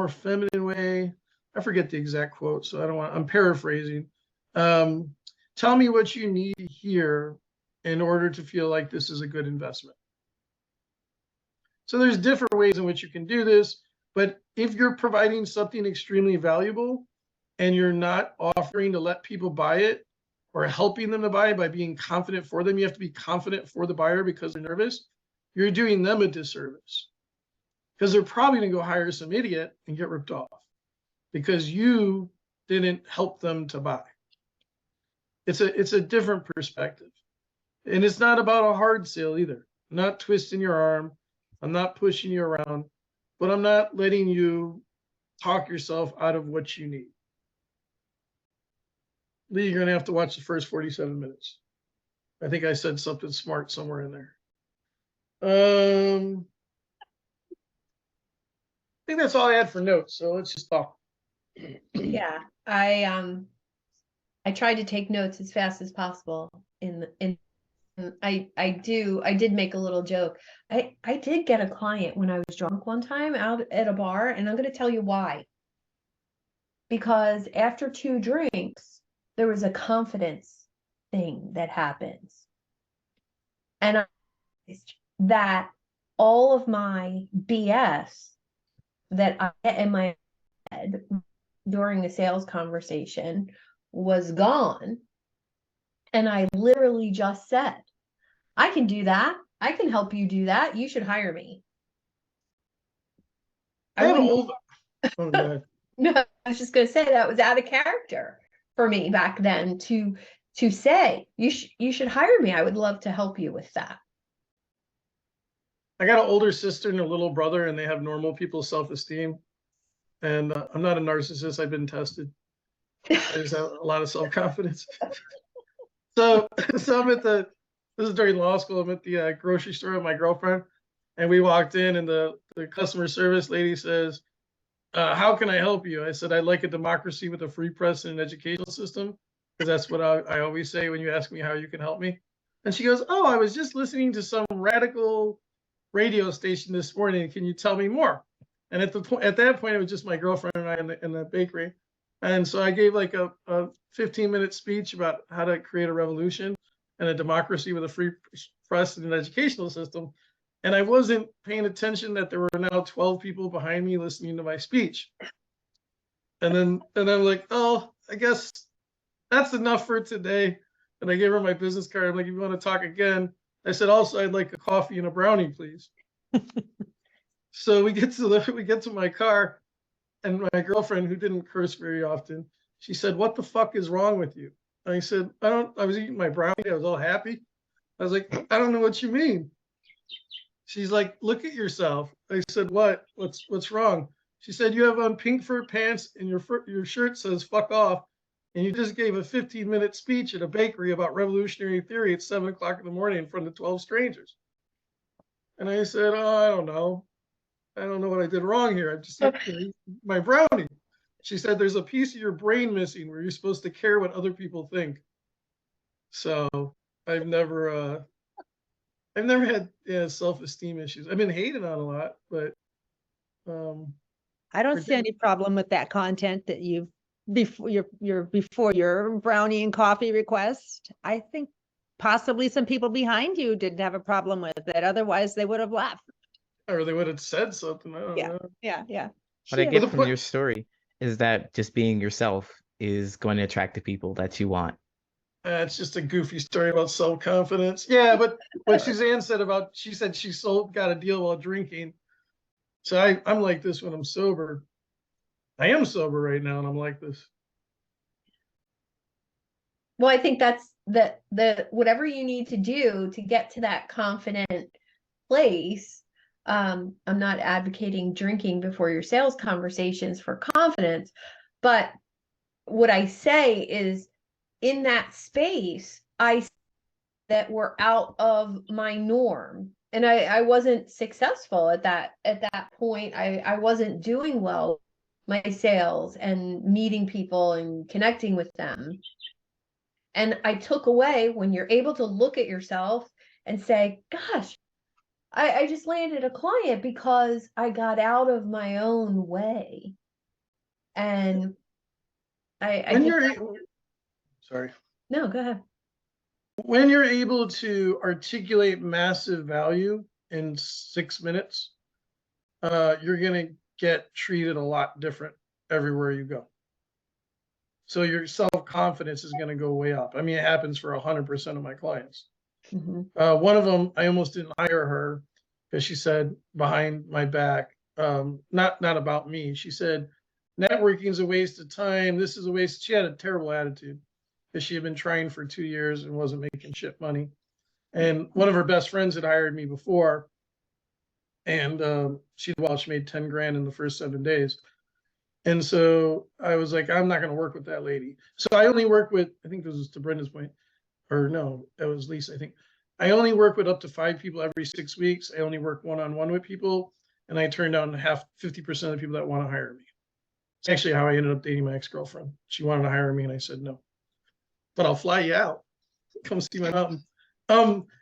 feminine way. I forget the exact quote, so I'm paraphrasing. Tell me what you need here in order to feel like this is a good investment. So there's different ways in which you can do this, but if you're providing something extremely valuable and you're not offering to let people buy it or helping them to buy it by being confident for them, you have to be confident for the buyer because they're nervous, you're doing them a disservice because they're probably going to go hire some idiot and get ripped off because you didn't help them to buy. It's a different perspective. And it's not about a hard sale either. I'm not twisting your arm. I'm not pushing you around, but I'm not letting you talk yourself out of what you need. Lee, you're going to have to watch the first 47 minutes. I think I said something smart somewhere in there. I think that's all I had for notes. So let's just talk. Yeah, I tried to take notes as fast as possible. I did make a little joke. I did get a client when I was drunk one time out at a bar, and I'm going to tell you why. Because after 2 drinks, there was a confidence thing that happens. And I realized that all of my BS that I get in my head during the sales conversation was gone. And I literally just said, I can do that. I can help you do that. You should hire me. Oh, go ahead. No, I was just going to say that was out of character for me back then to say you should hire me. I would love to help you with that. I got an older sister and a little brother, and they have normal people's self-esteem. And I'm not a narcissist. I've been tested. I just have a lot of self-confidence. So I'm at this is during law school. I'm at the grocery store with my girlfriend, and we walked in, and the customer service lady says, how can I help you? I said, I'd like a democracy with a free press and an educational system, because that's what I always say when you ask me how you can help me. And she goes, oh, I was just listening to some radical radio station this morning. Can you tell me more? And at that point, it was just my girlfriend and I in the bakery. And so I gave like a 15-minute speech about how to create a revolution and a democracy with a free press and an educational system. And I wasn't paying attention that there were now 12 people behind me listening to my speech. And then I'm like, oh, I guess that's enough for today. And I gave her my business card. I'm like, if you want to talk again, I said, also, I'd like a coffee and a brownie, please. So we get to my car, and my girlfriend, who didn't curse very often, she said, "What the fuck is wrong with you?" And I said, I was eating my brownie. I was all happy. I was like, "I don't know what you mean." She's like, "Look at yourself." I said, "What? What's wrong?" She said, "You have on pink fur pants and your shirt says fuck off. And you just gave a 15-minute speech at a bakery about revolutionary theory at 7 o'clock in the morning in front of 12 strangers." And I said, "Oh, I don't know. I don't know what I did wrong here. I just said my brownie." She said, "There's a piece of your brain missing where you're supposed to care what other people think." So I've never had self-esteem issues. I've been hated on a lot, but I don't see any problem with that content that you've before your brownie and coffee request. I think possibly some people behind you didn't have a problem with it. Otherwise, they would have left. or they would have said something. I don't know. Yeah. What I Shit. get Well, the from point- your story is that just being yourself is going to attract the people that you want. It's just a goofy story about self-confidence. Yeah, but what Suzanne said about, she said she got a deal while drinking. So I'm like this when I'm sober. I am sober right now, and I'm like this. Well, I think that's the whatever you need to do to get to that confident place. I'm not advocating drinking before your sales conversations for confidence, but what I say is in that space, I see that we're out of my norm. And I wasn't successful at that point. I wasn't doing well my sales and meeting people and connecting with them. And I took away when you're able to look at yourself and say, gosh, I just landed a client because I got out of my own way. And Sorry. No, go ahead. When you're able to articulate massive value in 6 minutes, you're going to get treated a lot different everywhere you go. So your self-confidence is going to go way up. I mean, it happens for 100% of my clients. Mm-hmm. One of them, I almost didn't hire her because she said behind my back, not about me. She said, networking is a waste of time. This is a waste. She had a terrible attitude because she had been trying for 2 years and wasn't making shit money. And one of her best friends had hired me before. And she made 10 grand in the first 7 days. And so I was like, I'm not going to work with that lady. So I only work with, I think this was to Brenda's point, or no, that was Lisa, I think. I only work with up to 5 people every 6 weeks. I only work one-on-one with people. And I turn down 50% of the people that want to hire me. It's actually how I ended up dating my ex-girlfriend. She wanted to hire me and I said no. But I'll fly you out. Come see my mountain.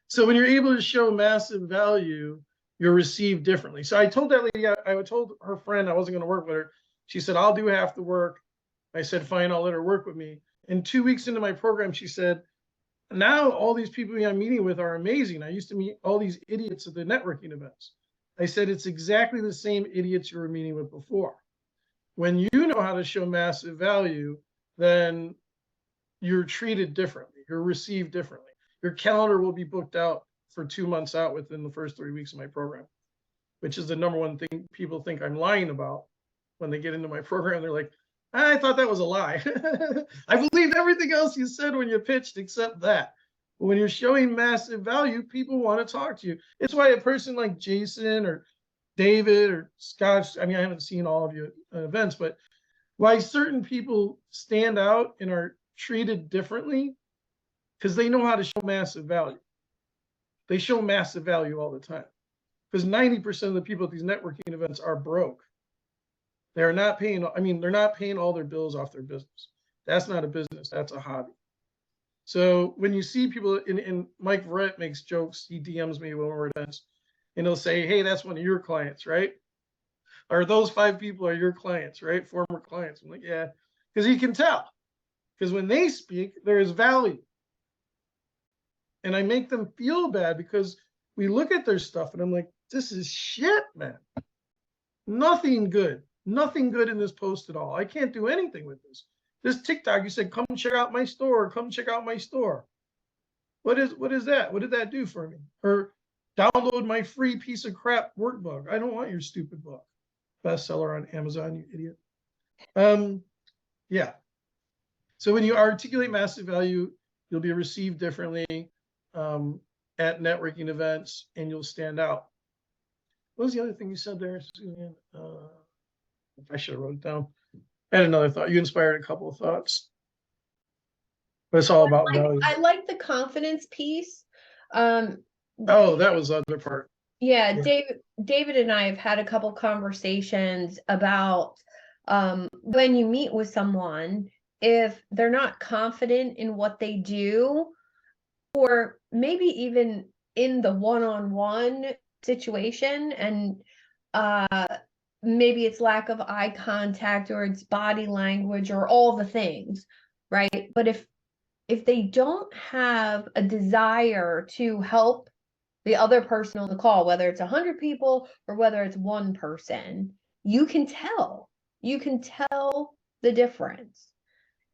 So when you're able to show massive value, you're received differently. So I told that lady, I told her friend I wasn't going to work with her. She said, I'll do half the work. I said, fine, I'll let her work with me. And 2 weeks into my program, she said, now all these people I'm meeting with are amazing. I used to meet all these idiots at the networking events. I said, it's exactly the same idiots you were meeting with before. When you know how to show massive value, then you're treated differently. You're received differently. Your calendar will be booked out for 2 months out within the first 3 weeks of my program, which is the number one thing people think I'm lying about when they get into my program. They're like, I thought that was a lie. I believed everything else you said when you pitched except that. But when you're showing massive value, people want to talk to you. It's why a person like Jason or David or Scott, I mean, I haven't seen all of you at events, but why certain people stand out and are treated differently, because they know how to show massive value. They show massive value all the time. Because 90% of the people at these networking events are broke. They're not paying, they're not paying all their bills off their business. That's not a business, that's a hobby. So when you see people, and Mike Verrett makes jokes, he DMs me when we're at events, and he'll say, hey, that's one of your clients, right? Or those 5 people are your clients, right? Former clients. I'm like, yeah, because he can tell. Because when they speak, there is value. And I make them feel bad because we look at their stuff and I'm like, this is shit, man. Nothing good. Nothing good in this post at all. I can't do anything with this. This TikTok, you said, come check out my store. Come check out my store. What is that? What did that do for me? Or download my free piece of crap workbook. I don't want your stupid book. Bestseller on Amazon, you idiot. Yeah. So when you articulate massive value, you'll be received differently at networking events, and you'll stand out. What was the other thing you said there, Suzanne? I should have wrote it down. I had another thought. You inspired a couple of thoughts. But it's all about value. I like the confidence piece. Oh, that was the other part. Yeah, David and I have had a couple conversations about when you meet with someone, if they're not confident in what they do, or maybe even in the one-on-one situation, and maybe it's lack of eye contact or it's body language or all the things, right? But if they don't have a desire to help the other person on the call, whether it's 100 people or whether it's one person, you can tell the difference.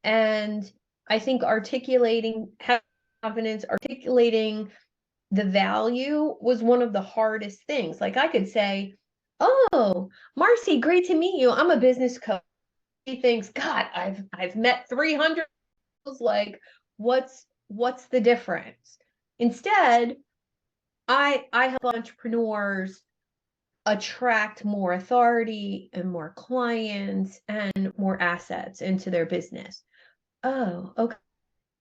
And I think articulating confidence, articulating the value was one of the hardest things. Like I could say, "Oh, Marcy, great to meet you. I'm a business coach." He thinks, "God, I've met 300." Like, what's the difference? Instead, I help entrepreneurs attract more authority and more clients and more assets into their business. Oh, okay.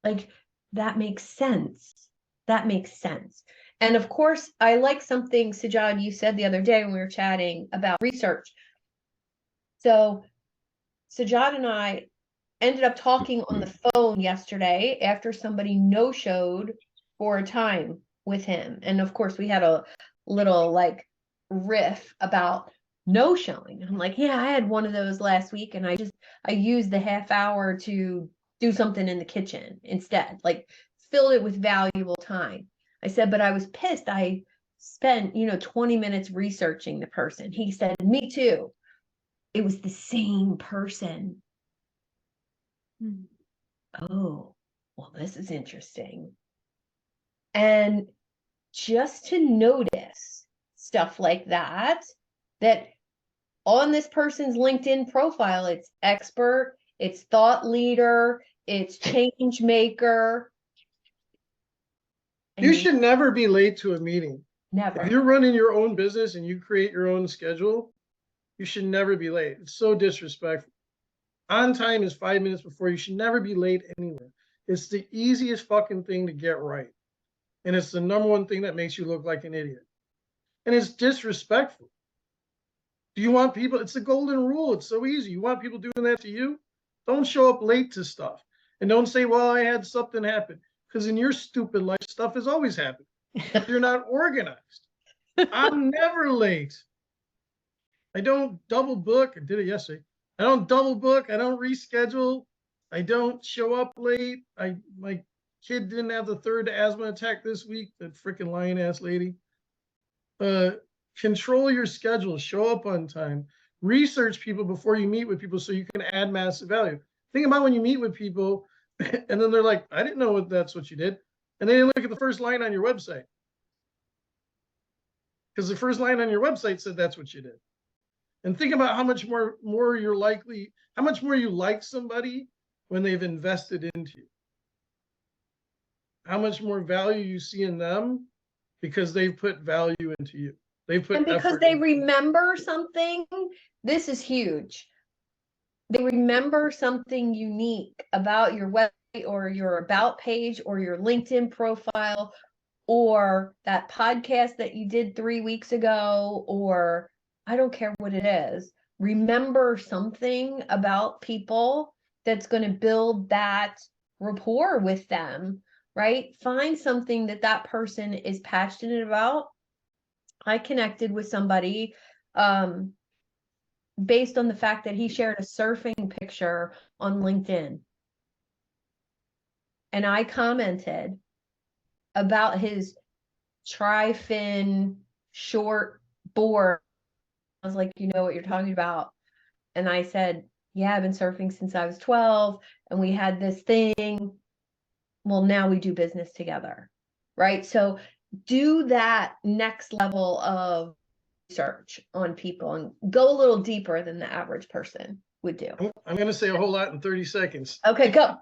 Like that makes sense. That makes sense. And of course, I like something, Sajad, you said the other day when we were chatting about research. So Sajad and I ended up talking on the phone yesterday after somebody no-showed for a time with him. And of course, we had a little like riff about no-showing. I'm like, yeah, I had one of those last week, and I used the half hour to do something in the kitchen instead, like filled it with valuable time. I said, but I was pissed. I spent, 20 minutes researching the person. He said, me too. It was the same person. Oh, well, this is interesting. And just to notice stuff like that on this person's LinkedIn profile, it's expert, it's thought leader, it's change maker. You should never be late to a meeting. Never. If you're running your own business and you create your own schedule, you should never be late. It's so disrespectful. On time is 5 minutes before. You should never be late anywhere. It's the easiest fucking thing to get right. And it's the number one thing that makes you look like an idiot. And it's disrespectful. Do you want people? It's the golden rule. It's so easy. You want people doing that to you? Don't show up late to stuff. And don't say, well, I had something happen. Because in your stupid life, stuff has always happened. You're not organized. I'm never late. I don't double book. I did it yesterday. I don't double book. I don't reschedule. I don't show up late. My kid didn't have the third asthma attack this week. That freaking lying ass lady. Control your schedule. Show up on time. Research people before you meet with people so you can add massive value. Think about when you meet with people and then they're like, I didn't know that's what you did. And they look at the first line on your website. Because the first line on your website said that's what you did. And think about how much more you're likely, how much more you like somebody when they've invested into you. How much more value you see in them because they've put value into you. They've put and because they remember something, this is huge. They remember something unique about your website or your about page or your LinkedIn profile or that podcast that you did 3 weeks ago, or I don't care what it is. Remember something about people that's going to build that rapport with them, right? Find something that person is passionate about. I connected with somebody based on the fact that he shared a surfing picture on LinkedIn. And I commented about his tri-fin short board. I was like, you know what you're talking about. And I said, yeah, I've been surfing since I was 12 and we had this thing. Well, now we do business together. right? So do that next level of research on people and go a little deeper than the average person would do. I'm going to say a whole lot in 30 seconds. Okay, go.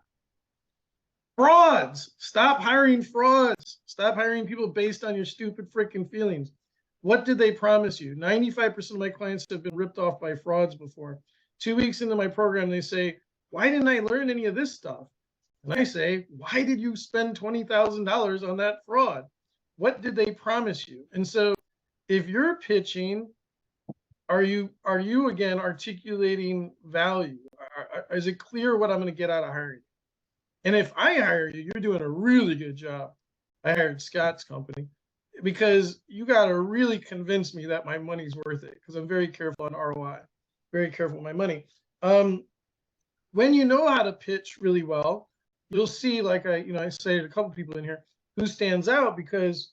Frauds. Stop hiring frauds. Stop hiring people based on your stupid freaking feelings. What did they promise you? 95% of my clients have been ripped off by frauds before. 2 weeks into my program, they say, why didn't I learn any of this stuff? And I say, why did you spend $20,000 on that fraud? What did they promise you? And so if you're pitching, are you again articulating value? Is it clear what I'm going to get out of hiring? And if I hire you, you're doing a really good job. I hired Scott's company because you got to really convince me that my money's worth it, because I'm very careful on ROI, very careful with my money. When you know how to pitch really well, you'll see, like I say to a couple people in here, who stands out, because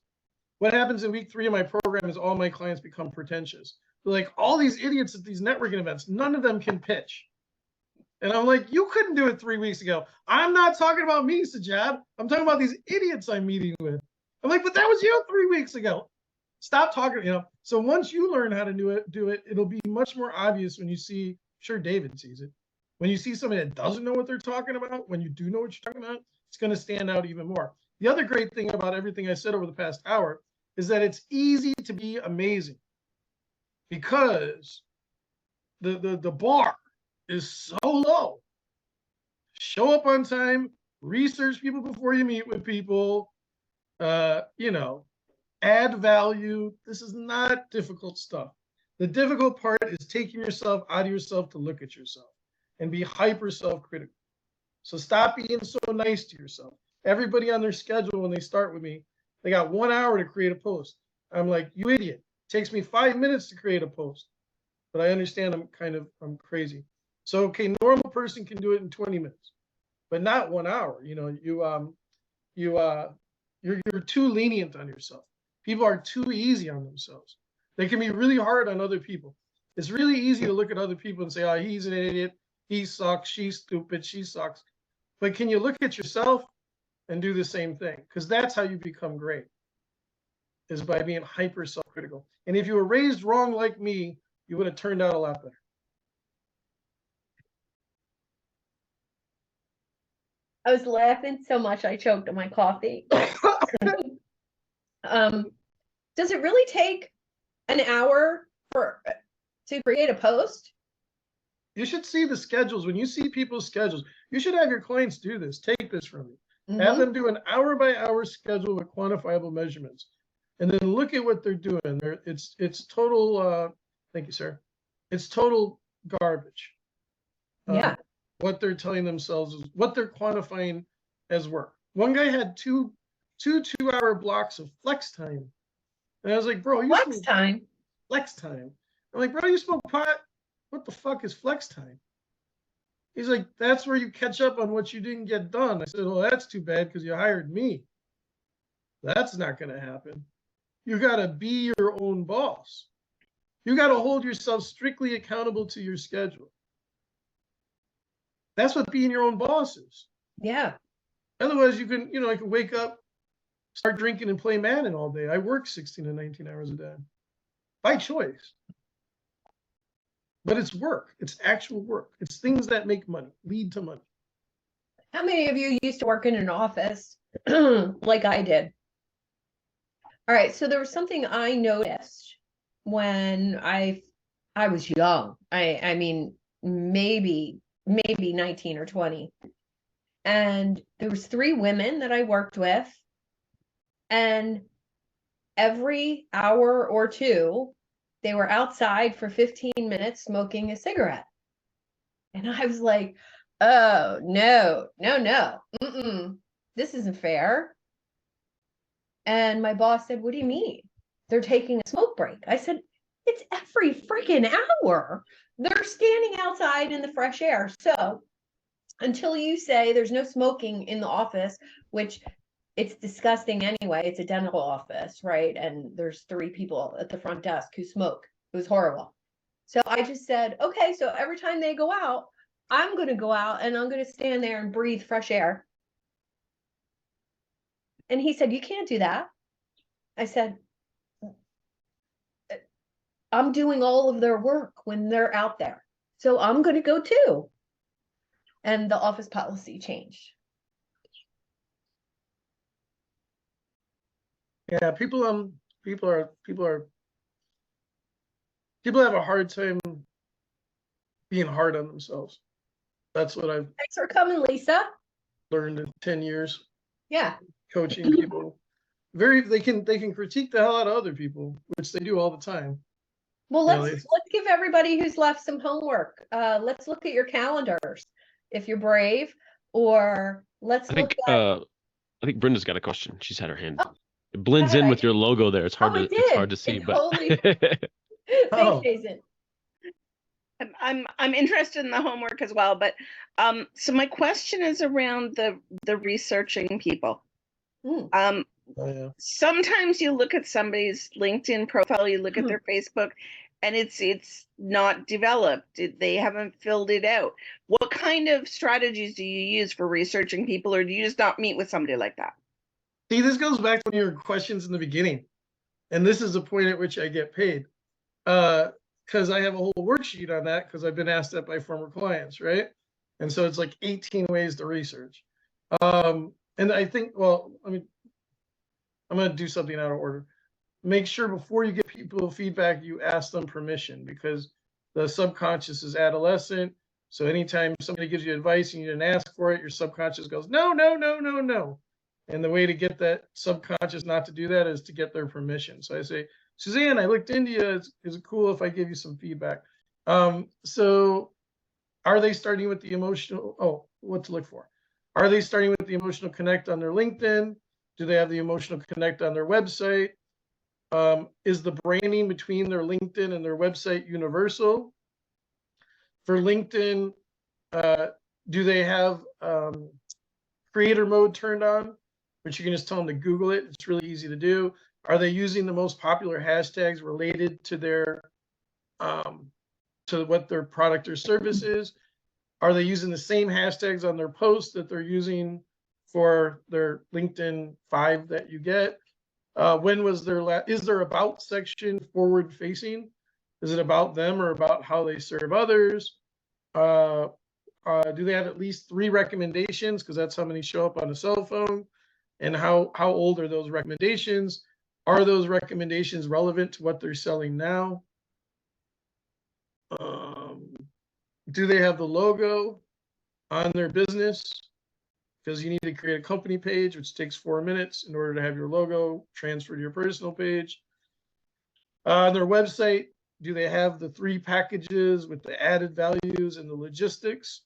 what happens in week 3 of my program is all my clients become pretentious. They're like, all these idiots at these networking events, none of them can pitch. And I'm like, you couldn't do it 3 weeks ago. I'm not talking about me, Sajad. I'm talking about these idiots I'm meeting with. I'm like, but that was you 3 weeks ago. Stop talking, So once you learn how to do it, it'll be much more obvious when you see, sure, David sees it. When you see somebody that doesn't know what they're talking about, when you do know what you're talking about, it's going to stand out even more. The other great thing about everything I said over the past hour is that it's easy to be amazing, because the bar is so low. Show up on time, research people before you meet with people, add value. This is not difficult stuff. The difficult part is taking yourself out of yourself to look at yourself and be hyper self-critical. So stop being so nice to yourself. Everybody on their schedule, when they start with me, they got 1 hour to create a post. I'm like, you idiot. It takes me 5 minutes to create a post. But I understand I'm crazy. So, okay, normal person can do it in 20 minutes, but not 1 hour. You're too lenient on yourself. People are too easy on themselves. They can be really hard on other people. It's really easy to look at other people and say, oh, he's an idiot. He sucks. She's stupid. She sucks. But can you look at yourself and do the same thing? Because that's how you become great, is by being hyper self-critical. And if you were raised wrong like me, you would have turned out a lot better. I was laughing so much I choked on my coffee. Does it really take an hour to create a post? You should see the schedules. When you see people's schedules, you should have your clients do this. Take this from me. Mm-hmm. Have them do an hour-by-hour schedule with quantifiable measurements, and then look at what they're doing. It's total. Thank you, sir. It's total garbage. Yeah. What they're telling themselves is what they're quantifying as work. One guy had two 2-hour blocks of flex time, and I was like, bro, you flex time. Flex time. I'm like, bro, you smoke pot? What the fuck is flex time? He's like, that's where you catch up on what you didn't get done. I said, well, that's too bad, because you hired me. That's not going to happen. You got to be your own boss. You got to hold yourself strictly accountable to your schedule. That's what being your own boss is. Yeah. Otherwise, I could wake up, start drinking, and play Madden all day. I work 16 to 19 hours a day by choice. But it's work. It's actual work. It's things that make money, lead to money. How many of you used to work in an office like I did? All right. So there was something I noticed when I was young. I mean, maybe 19 or 20. And there was 3 women that I worked with. And every hour or 2, they were outside for 15 minutes smoking a cigarette. And I was like, oh, no. This isn't fair. And my boss said, what do you mean? They're taking a smoke break. I said, it's every freaking hour. They're standing outside in the fresh air. So until you say there's no smoking in the office, which it's disgusting anyway. It's a dental office, right? And there's 3 people at the front desk who smoke. It was horrible. So I just said, okay, so every time they go out, I'm going to go out and I'm going to stand there and breathe fresh air. And he said, you can't do that. I said, I'm doing all of their work when they're out there. So I'm going to go too. And the office policy changed. Yeah, people have a hard time being hard on themselves. That's what I've Thanks for coming, Lisa. learned in 10 years Yeah. coaching people. They can critique the hell out of other people, which they do all the time. Well, You know, let's give everybody who's left some homework. Let's look at your calendars if you're brave, or let's look at. I think Brenda's got a question. She's had her hand. Oh, It blends in with your logo there. It's hard it to it's hard did. to see, It but totally- Oh. Thanks, Jason. I'm interested in the homework as well, but so my question is around the researching people. Mm. Oh, yeah. Sometimes you look at somebody's LinkedIn profile, you look at their Facebook, and it's not developed. They haven't filled it out. What kind of strategies do you use for researching people, or do you just not meet with somebody like that? See, this goes back to your questions in the beginning, and this is the point at which I get paid, because I have a whole worksheet on that because I've been asked that by former clients, right? And so it's like 18 ways to research. And I think, well, I mean, I'm going to do something out of order. Make sure before you give people feedback, you ask them permission, because the subconscious is adolescent. So anytime somebody gives you advice and you didn't ask for it, your subconscious goes, no, no, no, no, no. And the way to get that subconscious not to do that is to get their permission. So I say, Suzanne, I looked into you. Is it cool if I give you some feedback? So are they starting with the emotional? Oh, what to look for? Are they starting with the emotional connect on their LinkedIn? Do they have the emotional connect on their website? Is the branding between their LinkedIn and their website universal? For LinkedIn, do they have creator mode turned on, which you can just tell them to Google it. It's really easy to do. Are they using the most popular hashtags related to their to what their product or service is? Are they using the same hashtags on their posts that they're using for their LinkedIn 5 that you get? When was their is their about section forward facing? Is it about them or about how they serve others? Do they have at least 3 recommendations? Because that's how many show up on a cell phone. And how old are those recommendations? Are those recommendations relevant to what they're selling now? Do they have the logo on their business? Because you need to create a company page, which takes 4 minutes in order to have your logo transferred to your personal page. On their website, do they have the 3 packages with the added values and the logistics?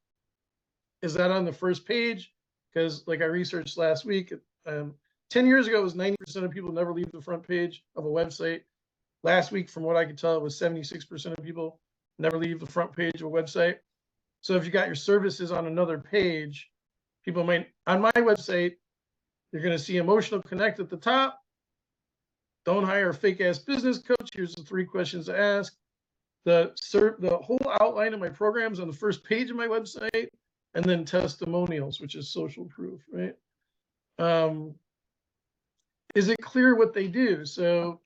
Is that on the first page? Because like I researched last week, 10 years ago, it was 90% of people never leave the front page of a website. Last week, from what I could tell, it was 76% of people never leave the front page of a website. So if you got your services on another page, people might, on my website, you're going to see emotional connect at the top. Don't hire a fake ass business coach. Here's the 3 questions to ask. The whole outline of my programs on the first page of my website, and then testimonials, which is social proof, right? Is it clear what they do? So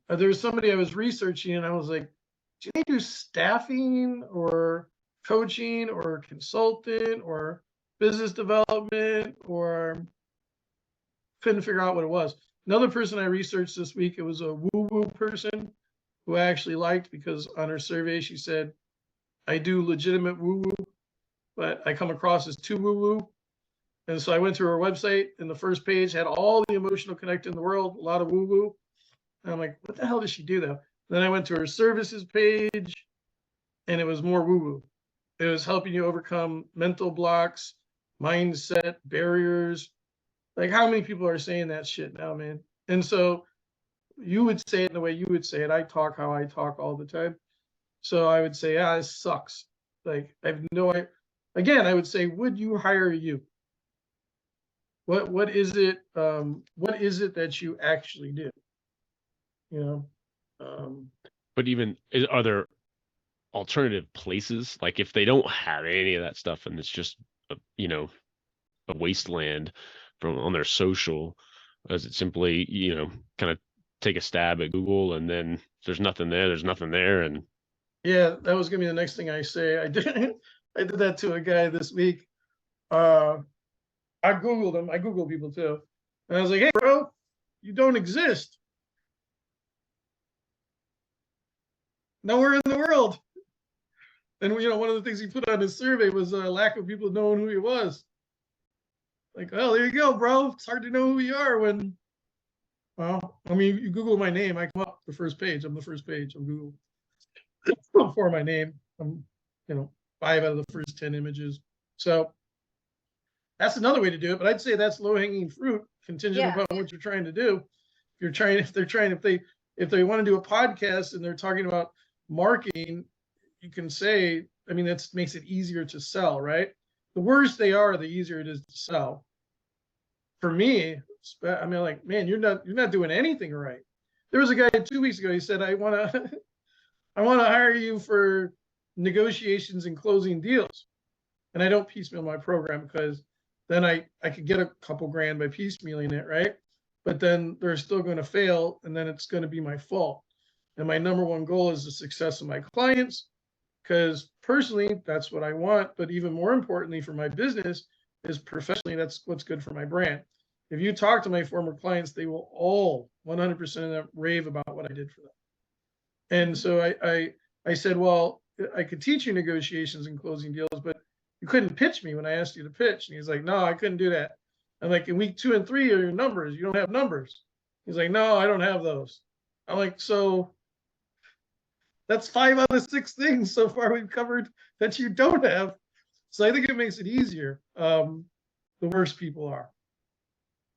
there's somebody I was researching, and I was like, do they do staffing or coaching or consultant or business development, or couldn't figure out what it was. Another person I researched this week, it was a woo-woo person who I actually liked, because on her survey, she said, I do legitimate woo-woo, but I come across as too woo-woo. And so I went to her website, and the first page had all the emotional connect in the world, a lot of woo-woo. And I'm like, what the hell does she do though? Then I went to her services page, and it was more woo-woo. It was helping you overcome mental blocks, mindset, barriers. Like, how many people are saying that shit now, man? And so you would say it in the way you would say it. I talk how I talk all the time. So I would say, this sucks. Like, I have no idea. Again, I would say, would you hire you? What is it? What is it that you actually do? You know. But even are there alternative places? Like if they don't have any of that stuff and it's just a wasteland from on their social? Is it simply, kind of take a stab at Google and then if there's nothing there, and Yeah, that was gonna be the next thing I say. I did I did that to a guy this week. I Googled him. I Google people too. And I was like, hey bro, you don't exist. Nowhere in the world. And one of the things he put on his survey was a lack of people knowing who he was. Like, oh, there you go, bro. It's hard to know who you are when, well, I mean, you Google my name, I come up the first page. I'm the first page on Google for my name. I'm, 5 out of the first 10 images. So that's another way to do it. But I'd say that's low hanging fruit, contingent Yeah. upon what you're trying to do. If they want to do a podcast and they're talking about marketing, you can say, I mean, that makes it easier to sell, right? The worse they are, the easier it is to sell. For me, I mean, like, man, you're not doing anything right. There was a guy 2 weeks ago. He said, I want to hire you for negotiations and closing deals. And I don't piecemeal my program because then I could get a couple grand by piecemealing it, right? But then they're still going to fail, and then it's going to be my fault. And my number one goal is the success of my clients, because personally, that's what I want. But even more importantly for my business is professionally, that's what's good for my brand. If you talk to my former clients, they will all 100% of them rave about what I did for them. And so I said, well, I could teach you negotiations and closing deals, but you couldn't pitch me when I asked you to pitch. And he's like, no, I couldn't do that. I'm like, in week 2 and 3 are your numbers. You don't have numbers. He's like, no, I don't have those. I'm like, so that's 5 out of 6 things so far we've covered that you don't have. So I think it makes it easier. The worse people are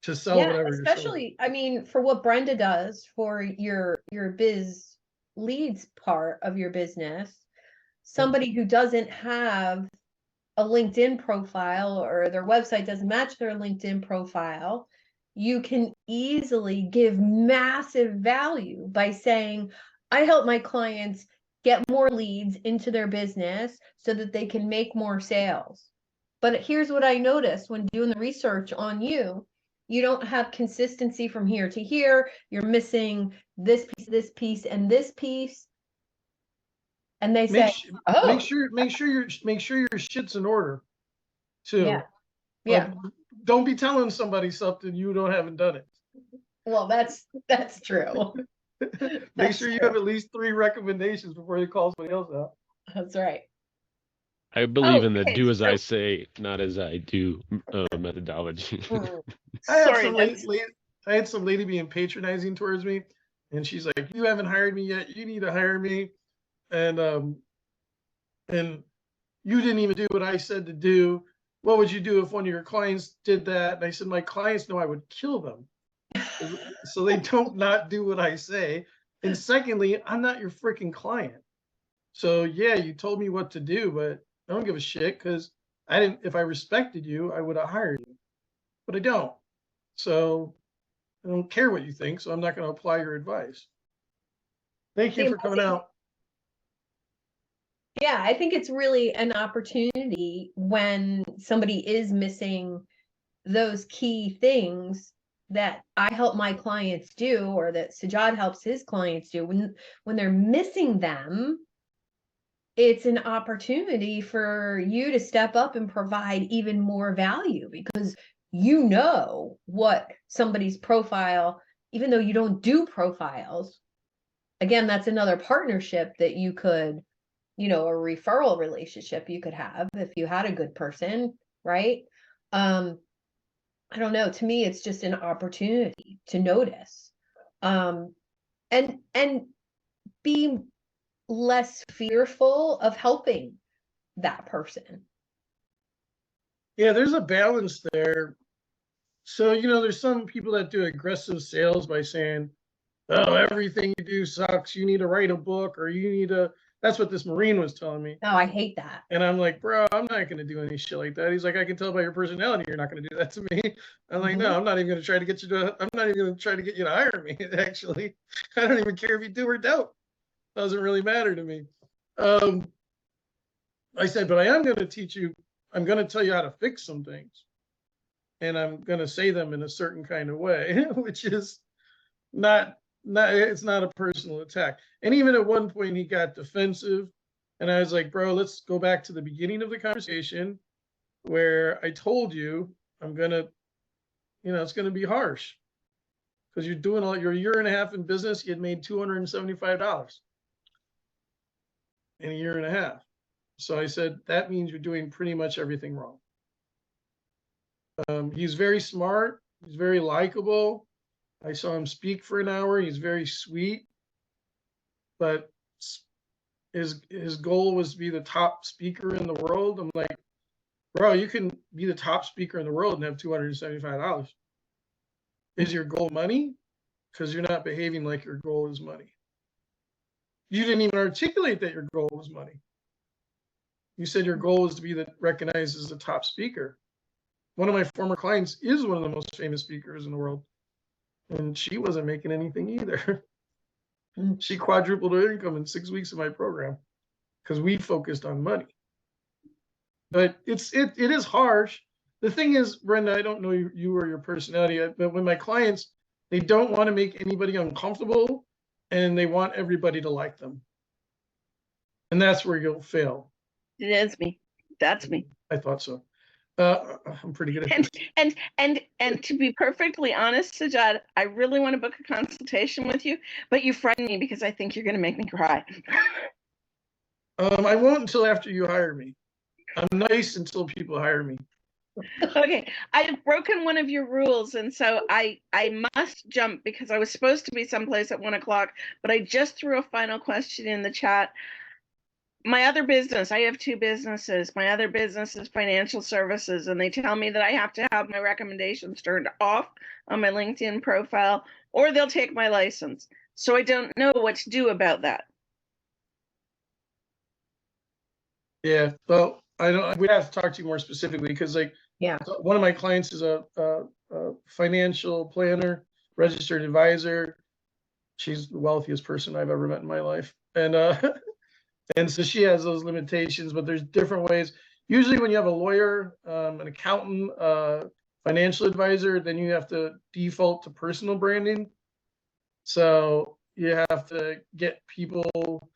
to sell whatever you're selling. Especially, I mean, for what Brenda does for your biz leads part of your business, somebody who doesn't have a LinkedIn profile or their website doesn't match their LinkedIn profile, you can easily give massive value by saying, I help my clients get more leads into their business so that they can make more sales. But here's what I noticed when doing the research on you. You don't have consistency from here to here. You're missing this piece, and this piece. And they say, make sure your shit's in order too. Yeah. Don't be telling somebody something you haven't done it. Well, that's true. Make sure you have at least 3 recommendations before you call somebody else out. That's right. I believe in the do as I say, not as I do methodology. I had some lady being patronizing towards me, and she's like, "You haven't hired me yet. You need to hire me." And you didn't even do what I said to do. What would you do if one of your clients did that? And I said, my clients know I would kill them. So they don't not do what I say. And secondly, I'm not your freaking client. So yeah, you told me what to do, but I don't give a shit because if I respected you, I would have hired you. But I don't. So I don't care what you think, so I'm not going to apply your advice. Thank you for coming out. Yeah, I think it's really an opportunity when somebody is missing those key things that I help my clients do, or that Sajad helps his clients do. When they're missing them, it's an opportunity for you to step up and provide even more value, because you know what somebody's profile, even though you don't do profiles, again, that's another partnership that you could, a referral relationship you could have if you had a good person, right? I don't know. To me, it's just an opportunity to notice, and be less fearful of helping that person. Yeah, there's a balance there. So, there's some people that do aggressive sales by saying, oh, everything you do sucks. You need to write a book, or you need to, that's what this Marine was telling me. Oh, I hate that. And I'm like, bro, I'm not going to do any shit like that. He's like, I can tell by your personality, you're not going to do that to me. I'm like, no, I'm not even going to try to get you to hire me. Actually, I don't even care if you do or don't. Doesn't really matter to me. I said, but I am going to teach you. I'm going to tell you how to fix some things. and I'm going to say them in a certain kind of way, which is not, it's not a personal attack. And even at one point he got defensive, and I was like, bro, let's go back to the beginning of the conversation where I told you I'm going to, it's going to be harsh because you're doing your year and a half in business. You had made $275 in a year and a half. So I said, that means you're doing pretty much everything wrong. He's very smart. He's very likable. I saw him speak for an hour. He's very sweet, but his goal was to be the top speaker in the world. I'm like, bro, you can be the top speaker in the world and have $275. Is your goal money? Because you're not behaving like your goal is money. You didn't even articulate that your goal was money. You said your goal is to be recognized as the top speaker. One of my former clients is one of the most famous speakers in the world, and she wasn't making anything either. She quadrupled her income in 6 weeks of my program because we focused on money. But it is harsh. The thing is, Brenda, I don't know you or your personality, but when my clients, they don't want to make anybody uncomfortable, and they want everybody to like them. And that's where you'll fail. It is me. That's me. I thought so. I'm pretty good at this. And to be perfectly honest, Sajad, I really want to book a consultation with you, but you frighten me because I think you're going to make me cry. I won't until after you hire me. I'm nice until people hire me. Okay, I've broken one of your rules, and so I must jump because I was supposed to be someplace at 1 o'clock, but I just threw a final question in the chat. My other business, I have 2 businesses. My other business is financial services, and they tell me that I have to have my recommendations turned off on my LinkedIn profile, or they'll take my license. So I don't know what to do about that. Yeah, well, I don't. We have to talk to you more specifically because, like, Yeah. one of my clients is a financial planner, registered advisor. She's the wealthiest person I've ever met in my life, and and so she has those limitations. But there's different ways. Usually, when you have a lawyer, an accountant, financial advisor, then you have to default to personal branding. So you have to get people.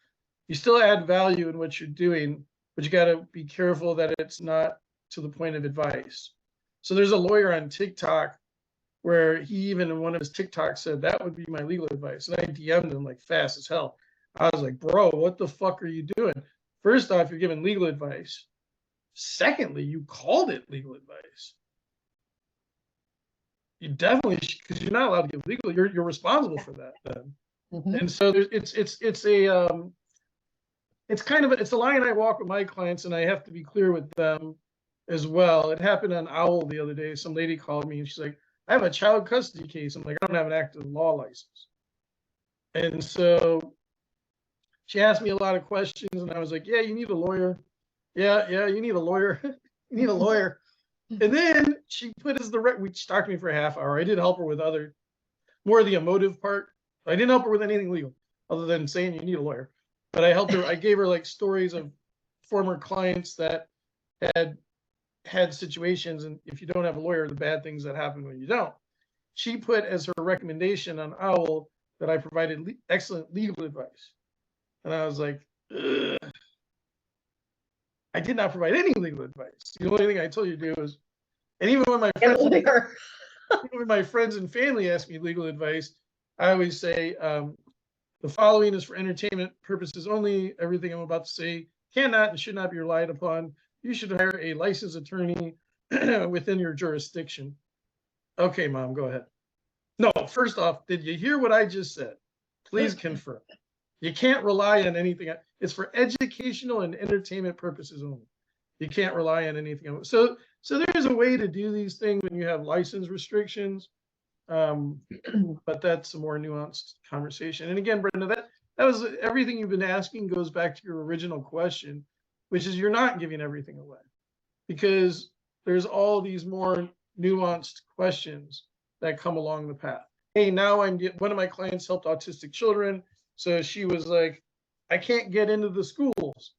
You still add value in what you're doing, but you got to be careful that it's not to the point of advice. So there's a lawyer on TikTok where he even in one of his TikToks said that would be my legal advice. And I DM'd him like fast as hell. I was like, bro, what the fuck are you doing? First off, you're giving legal advice. Secondly, you called it legal advice. You definitely, because you're not allowed to give legal, you're responsible for that then. And so it's a line I walk with my clients, and I have to be clear with them as well. It happened on Owl the other day. Some lady called me and she's like, I have a child custody case. I'm like, I don't have an active law license. And so she asked me a lot of questions, and I was like, yeah, you need a lawyer. Yeah, you need a lawyer. You need a lawyer. And then she put as she talked to me for a half hour. I did help her with more of the emotive part. I didn't help her with anything legal other than saying you need a lawyer. But I helped her. I gave her like stories of former clients that had situations, and if you don't have a lawyer, the bad things that happen when you don't. She put as her recommendation on Owl that I provided excellent legal advice, and I was like, ugh. I did not provide any legal advice. The only thing I told you to do was, and even when my friends and family ask me legal advice, I always say, the following is for entertainment purposes only. Everything I'm about to say cannot and should not be relied upon. You should hire a licensed attorney within your jurisdiction. Okay, Mom, go ahead. No, first off, did you hear what I just said? Please confirm. You can't rely on anything. It's for educational and entertainment purposes only. You can't rely on anything else. So there's a way to do these things when you have license restrictions. But that's a more nuanced conversation. And again, Brenda, that was everything you've been asking goes back to your original question, which is you're not giving everything away, because there's all these more nuanced questions that come along the path. Hey, now one of my clients helped autistic children. So she was like, I can't get into the schools.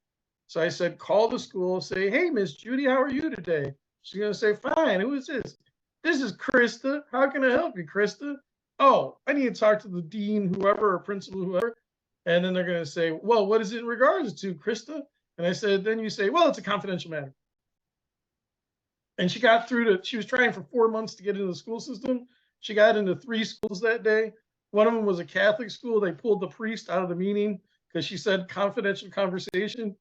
So I said, call the school, say, hey, Miss Judy, how are you today? She's going to say, fine. Who is this? This is Krista. How can I help you, Krista? Oh, I need to talk to the dean, whoever, or principal, whoever. And then they're going to say, well, what is it in regards to, Krista? And I said, then you say, well, it's a confidential matter. And she got through to, she was trying for 4 months to get into the school system. She got into 3 schools that day. One of them was a Catholic school. They pulled the priest out of the meeting because she said confidential conversation.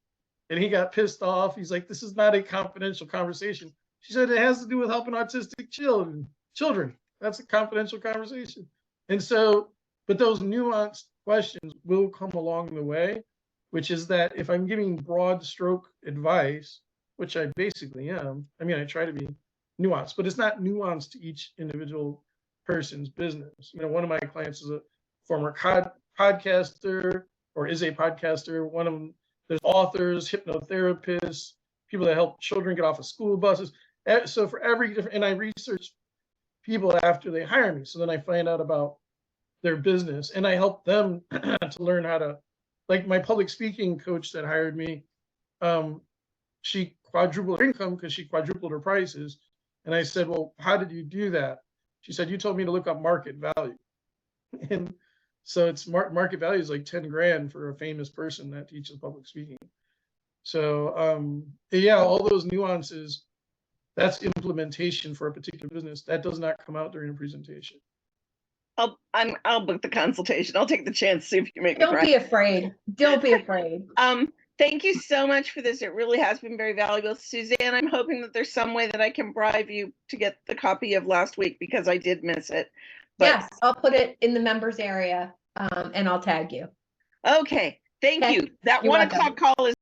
And he got pissed off. He's like, this is not a confidential conversation. She said, it has to do with helping autistic children. That's a confidential conversation. And so, but those nuanced questions will come along the way, which is that if I'm giving broad stroke advice, which I basically am, I mean, I try to be nuanced, but it's not nuanced to each individual person's business. You know, one of my clients is a former podcaster or is a podcaster. One of them, there's authors, hypnotherapists, people that help children get off of school buses. So for every different, and I research people after they hire me. So then I find out about their business and I help them to learn how to, like my public speaking coach that hired me, she quadrupled her income because she quadrupled her prices. And I said, well, how did you do that? She said, you told me to look up market value. And so it's market value is like 10 grand for a famous person that teaches public speaking. So yeah, all those nuances, that's implementation for a particular business. That does not come out during a presentation. I'll book the consultation. I'll take the chance, see if you make me cry. Don't be afraid. Don't be afraid. Thank you so much for this. It really has been very valuable. Suzanne, I'm hoping that there's some way that I can bribe you to get the copy of last week because I did miss it. But, yes, I'll put it in the members area and I'll tag you. Okay, thank you. That You're 1 welcome. o'clock call is